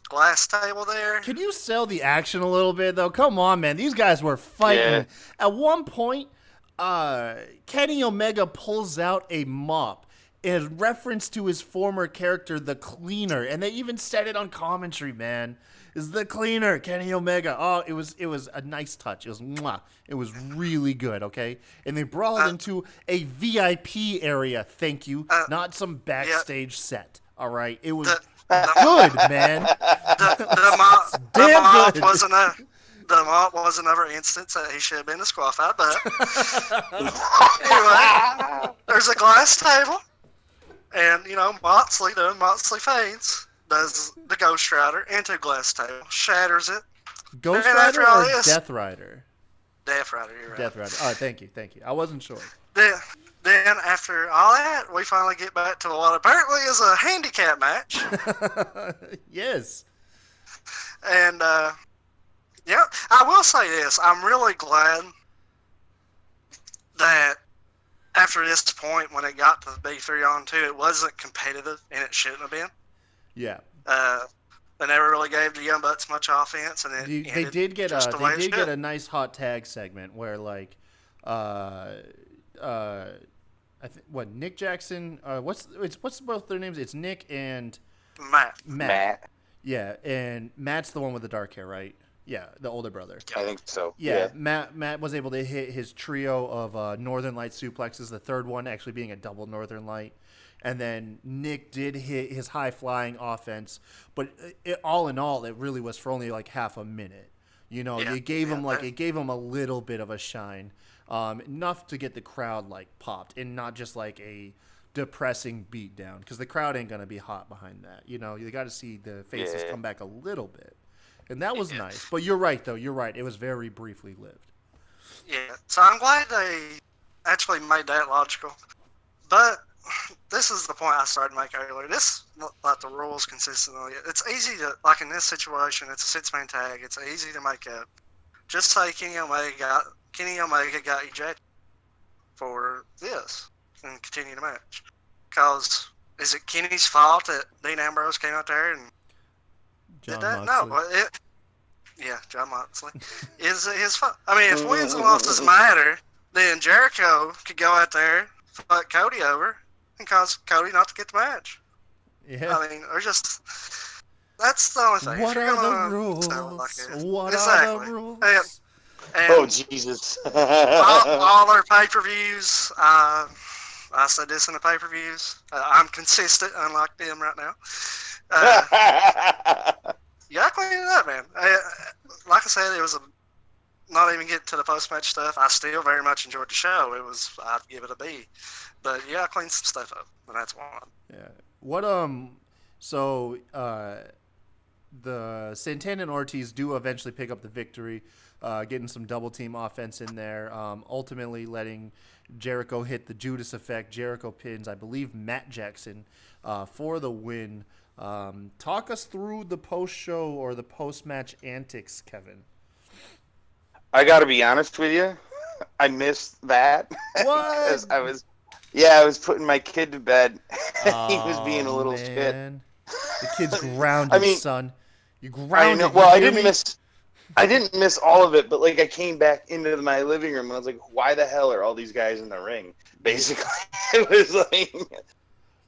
glass table there. Can you sell the action a little bit, though? Come on, man. These guys were fighting. Yeah. At one point, Kenny Omega pulls out a mop in reference to his former character, the Cleaner. And they even said it on commentary, man. Is the Cleaner, Kenny Omega. Oh, it was a nice touch. It was mwah. It was really good, okay? And they brawled into a VIP area, thank you. Not some backstage set, all right? It was good, man. The mop was another instance that he should have been disqualified, but anyway, there's a glass table, and Moxley doing Moxley feints, does the Ghost Rider into glass table, shatters it. Ghost And Rider after all or this- Death Rider? Death Rider, you're right. Death Rider. Oh, thank you. I wasn't sure. Then after all that, we finally get back to what apparently is a handicap match. Yes. And, I will say this. I'm really glad that after this point, when it got to be 3-on-2, it wasn't competitive, and it shouldn't have been. Yeah. They never really gave the Young Bucks much offense, and They did get just the way it get should. a nice hot tag segment where Nick Jackson, what's both their names? It's Nick and Matt. Yeah, and Matt's the one with the dark hair, right? Yeah, the older brother. I think so. Yeah, Matt was able to hit his trio of Northern Light suplexes, the third one actually being a double Northern Light. And then Nick did hit his high-flying offense. But all in all, it really was for only like half a minute. It gave him a little bit of a shine. Enough to get the crowd popped and not just like a depressing beatdown, because the crowd ain't going to be hot behind that. You got to see the faces come back a little bit. And that was nice. But you're right, though. You're right. It was very briefly lived. Yeah, so I'm glad they actually made that logical. But this is the point I started to make earlier. This, like the rules consistently, it's easy to, like in this situation, it's a 6-man tag. It's easy to make up. Just say Kenny Omega got ejected for this and continue the match. Because is it Kenny's fault that Dean Ambrose came out there and John did that? Moxley. No, but John Moxley. Is it his fault? I mean, if wins and losses matter, then Jericho could go out there, fuck Cody over, and cause Cody not to get the match. Yeah. I mean, that's the only thing. What If you're are the gonna rules? tell it like this. What Exactly. are the rules? And Oh, Jesus. all our pay-per-views, I said this in the pay-per-views, I'm consistent, unlike them right now. You gotta clean it up, man. Like I said, it was not even get to the post-match stuff. I still very much enjoyed the show. I'd give it a B. But you gotta clean some stuff up, and that's one. Yeah. The Santana and Ortiz do eventually pick up the victory, getting some double team offense in there, ultimately letting Jericho hit the Judas effect. Jericho pins, I believe, Matt Jackson for the win. Talk us through the post-show or the post-match antics, Kevin. I got to be honest with you. I missed that. What? Because I was putting my kid to bed. He was being a little shit. Man. The kid's grounded, son. You grounded. I know. Well, I didn't miss all of it, but I came back into my living room and I was like, "Why the hell are all these guys in the ring?" Basically, it was like.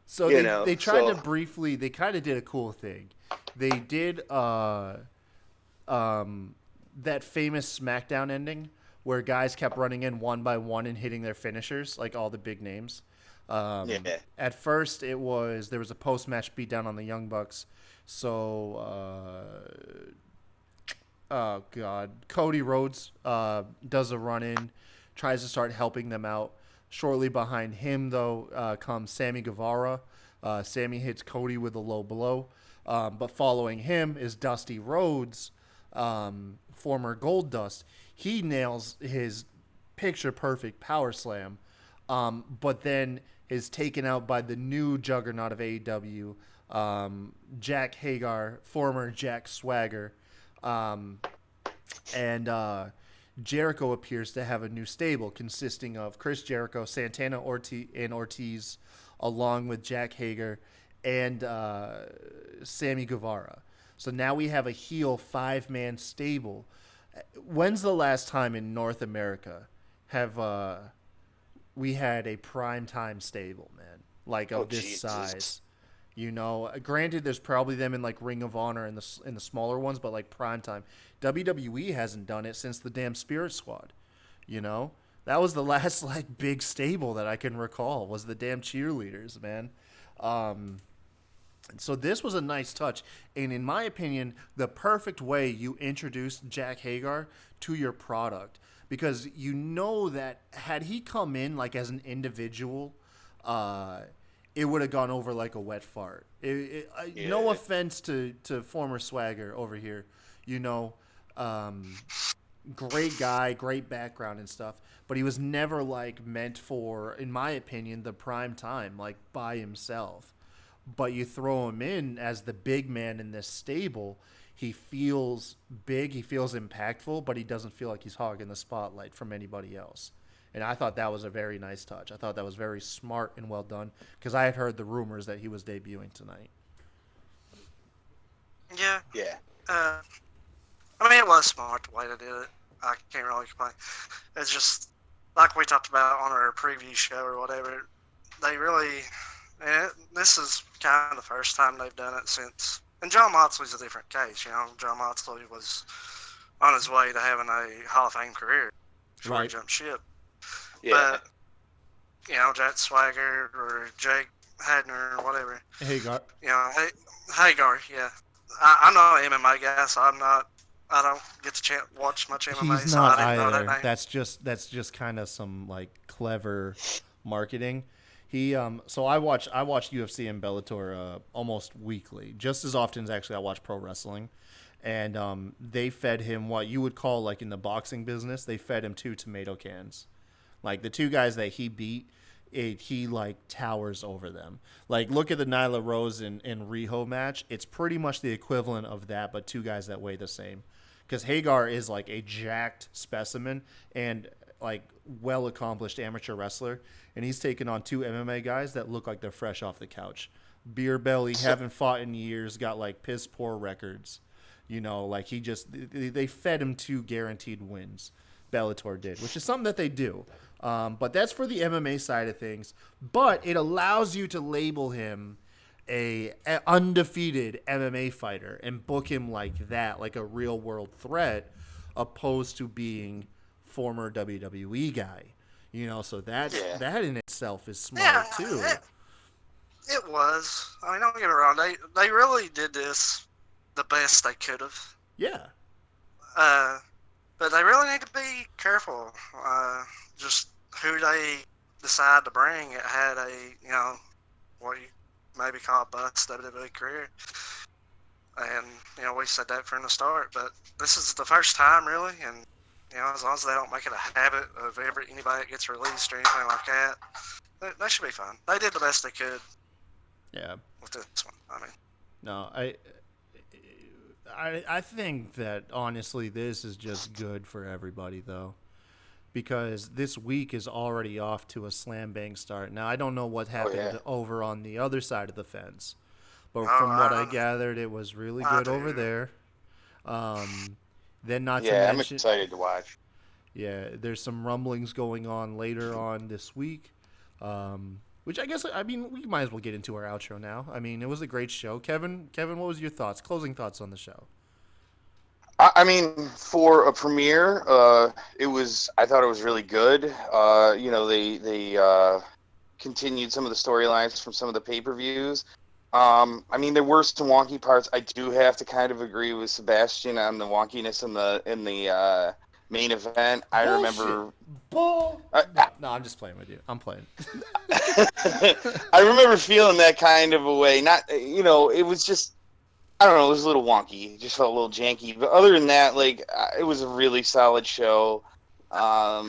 So they tried to briefly. They kind of did a cool thing. They did that famous SmackDown ending where guys kept running in one by one and hitting their finishers, like all the big names. At first, there was a post-match beatdown on the Young Bucks. So, oh God, Cody Rhodes does a run-in, tries to start helping them out. Shortly behind him, though, comes Sammy Guevara. Sammy hits Cody with a low blow. But following him is Dusty Rhodes, former Gold Dust. He nails his picture perfect power slam, but then is taken out by the new juggernaut of AEW, Jack Hagar, former Jack Swagger, and Jericho appears to have a new stable consisting of Chris Jericho, Santana Ortiz, along with Jack Hager and Sammy Guevara. So now we have a heel 5-man stable. When's the last time in North America have we had a primetime stable, man? Like of this Jesus. size. Granted, there's probably them in like Ring of Honor and the smaller ones, but like primetime, WWE hasn't done it since the damn Spirit Squad. That was the last like big stable that I can recall was the damn Cheerleaders, man. So this was a nice touch, and in my opinion, the perfect way you introduced Jack Hagar to your product, because that had he come in like as an individual, it would have gone over like a wet fart. No offense to former Swagger over here, great guy, great background and stuff, but he was never like meant for, in my opinion, the prime time, like by himself. But you throw him in as the big man in this stable, he feels big, he feels impactful, but he doesn't feel like he's hogging the spotlight from anybody else. And I thought that was a very nice touch. I thought that was very smart and well done, because I had heard the rumors that he was debuting tonight. Yeah. Yeah. It was smart the way they did it. I can't really complain. It's just like we talked about on our preview show or whatever. They really, this is kind of the first time they've done it since. And John Moxley's a different case. John Moxley was on his way to having a Hall of Fame career before he jumped ship. Yeah. But Jack Swagger or Jake Hadner or whatever. Hagar. Hagar. Yeah. I'm not an MMA guy, so I don't get to watch much MMA. He's so not I didn't know either. that name. That's just kind of some like clever marketing. So I watch UFC and Bellator almost weekly, just as often as actually I watch pro wrestling, and they fed him what you would call, like in the boxing business, they fed him 2 tomato cans. Like the 2 guys that he beat, he like towers over them. Like look at the Nyla Rose and Riho match. It's pretty much the equivalent of that, but 2 guys that weigh the same. Because Hagar is like a jacked specimen and like well accomplished amateur wrestler, and he's taken on 2 MMA guys that look like they're fresh off the couch, beer belly, haven't fought in years, got like piss poor records. Like they fed him 2 guaranteed wins. Bellator did, which is something that they do. But that's for the MMA side of things. But it allows you to label him a undefeated MMA fighter and book him like that, like a real world threat, opposed to being former WWE guy. So that in itself is smart too. It was. Don't get me wrong. They really did this the best they could have. Yeah. But they really need to be careful. Just who they decide to bring. It had what you maybe call a bust WWE career. And, we said that from the start. But this is the first time, really. And, as long as they don't make it a habit of anybody that gets released or anything like that, they should be fine. They did the best they could. Yeah. With this one, No, I think that honestly this is just good for everybody though, because this week is already off to a slam bang start. Now I don't know what happened over on the other side of the fence, but from what I gathered, it was really good over there. Then not to mention, I'm excited to watch. Yeah, there's some rumblings going on later on this week. Which I guess, we might as well get into our outro now. It was a great show. Kevin, what was your thoughts? Closing thoughts on the show? For a premiere, I thought it was really good. They continued some of the storylines from some of the pay-per-views. There were some wonky parts. I do have to kind of agree with Sebastian on the wonkiness in the main event. I remember. No, I'm just playing with you. I'm playing. I remember feeling that kind of a way. Not, it was just I don't know, it was a little wonky. It just felt a little janky. But other than that, like, it was a really solid show. I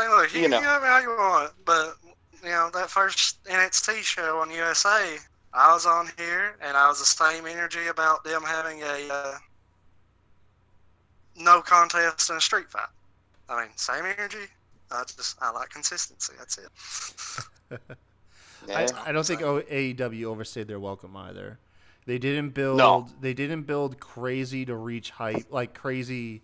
look, you You can know, have it how you want, but that first NXT show on USA, I was on here, and I was the same energy about them having a no contest in a street fight. I mean, same energy. I like consistency. That's it. yeah. I don't think AEW overstayed their welcome either. They didn't No. build crazy to reach height, like crazy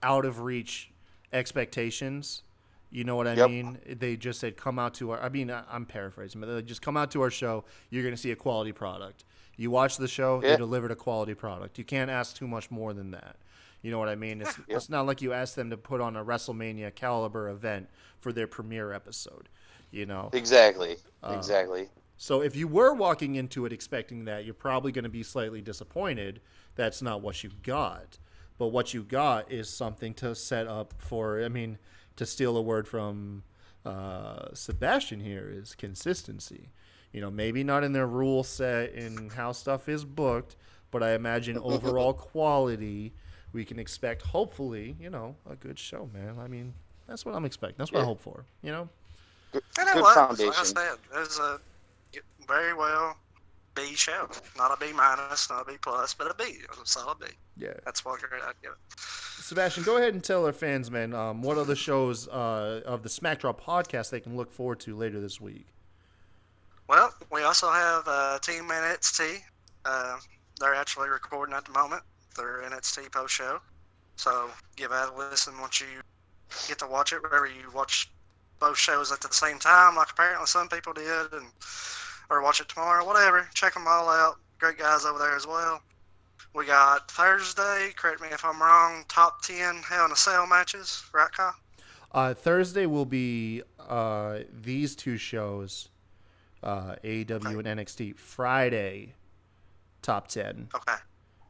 out of reach expectations. You know what I Yep. mean? They just said, "Come out to our." I mean, I'm paraphrasing, but they just come out to our show. You're going to see a quality product. You watch the show, they Yeah. delivered a quality product. You can't ask too much more than that. You know what I mean? It's not like you ask them to put on a WrestleMania caliber event for their premiere episode. You know, Exactly. Exactly. so if you were walking into it expecting that, you're probably going to be slightly disappointed. That's not what you got. But what you got is something to set up for, I mean, to steal a word from Sebastian here, is consistency. You know, maybe not in their rule set and how stuff is booked, but I imagine overall quality, we can expect, hopefully, a good show, man. I mean, that's what I'm expecting. That's what I hope for, Good, And it good was, foundation. like I said, it was a very well B show. Not a B minus, not a B plus, but a B. It was a solid B. Yeah. That's what I'd give it. Sebastian, go ahead and tell our fans, man, what other shows of the Smack Drop podcast they can look forward to later this week. Well, we also have Team NXT. They're actually recording at the moment their NXT post show. So give that a listen once you get to watch it, wherever you watch both shows at the same time, like apparently some people did, or watch it tomorrow, whatever. Check them all out. Great guys over there as well. We got Thursday, correct me if I'm wrong, top 10 Hell in a Cell matches, right, Kyle? Thursday will be these two shows, AEW Okay. and NXT. Friday, top 10. Okay.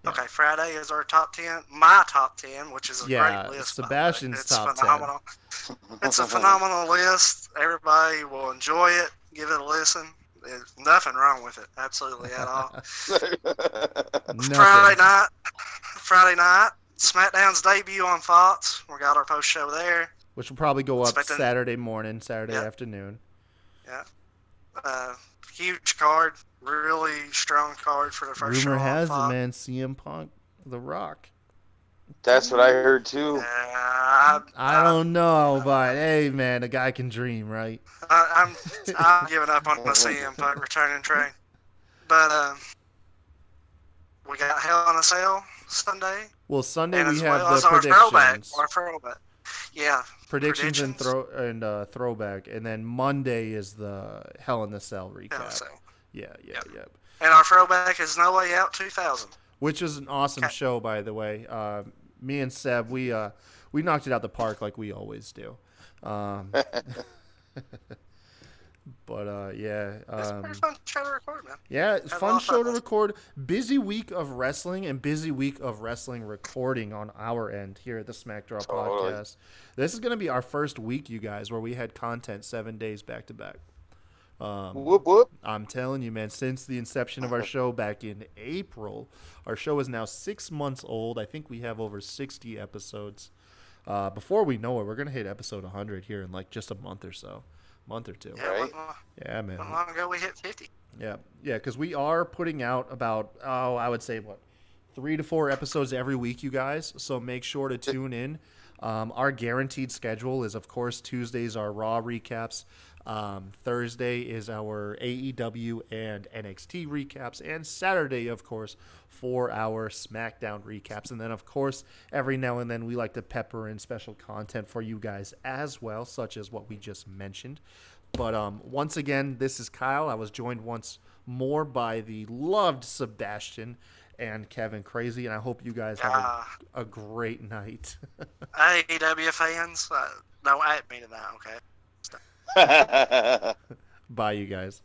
Yeah. Okay, Friday is our top 10. My top 10, which is a Yeah, great list. Sebastian's it's top 10. phenomenal. It's a phenomenal list. Everybody will enjoy it. Give it a listen. There's nothing wrong with it, absolutely at all. Nothing. Friday night, SmackDown's debut on Fox. We got our post show there. Which will probably go up Expecting- Saturday morning, Saturday Yeah. afternoon. Yeah. Huge card. Really strong card for the first show Rumor on has it, Fox. man, CM Punk, The Rock. That's what I heard too. I don't know, but hey, man, a guy can dream, right? I'm giving up on the CM Punk returning train. But we got Hell in a Cell Sunday. Well, Sunday And we as have well as the predictions. Our throwback. Yeah. Predictions and throwback, and then Monday is the Hell in the Cell recap. Hell in a Cell. Yeah. And our throwback is No Way Out 2000. Which is an awesome show, by the way. Me and Seb, we knocked it out the park like we always do. But yeah, It's a pretty fun show to record, man. yeah, it's Have a fun lot of show fun to with it. record. Busy week of wrestling and busy week of wrestling recording on our end here at the Smack Draw Totally. podcast. This is going to be our first week, you guys, where we had content 7 days back to back. Whoop whoop. I'm telling you, man, since the inception of our show back in April, our show is now 6 months old. I think we have over 60 episodes. Before we know it, we're going to hit episode 100 here in like just a month or so. Month or two. Yeah, Right. Yeah, man. Not long ago we hit 50. Yeah, because we are putting out about, I would say, 3 to 4 episodes every week, you guys. So make sure to tune in. Our guaranteed schedule is, of course, Tuesdays are Raw recaps. Thursday is our AEW and NXT recaps. And Saturday, of course, for our SmackDown recaps. And then, of course, every now and then we like to pepper in special content for you guys as well, such as what we just mentioned. But once again, this is Kyle. I was joined once more by the loved Sebastian and Kevin Crazy, and I hope you guys have a great night. AEW fans, no, I didn't mean that, okay? Bye, you guys.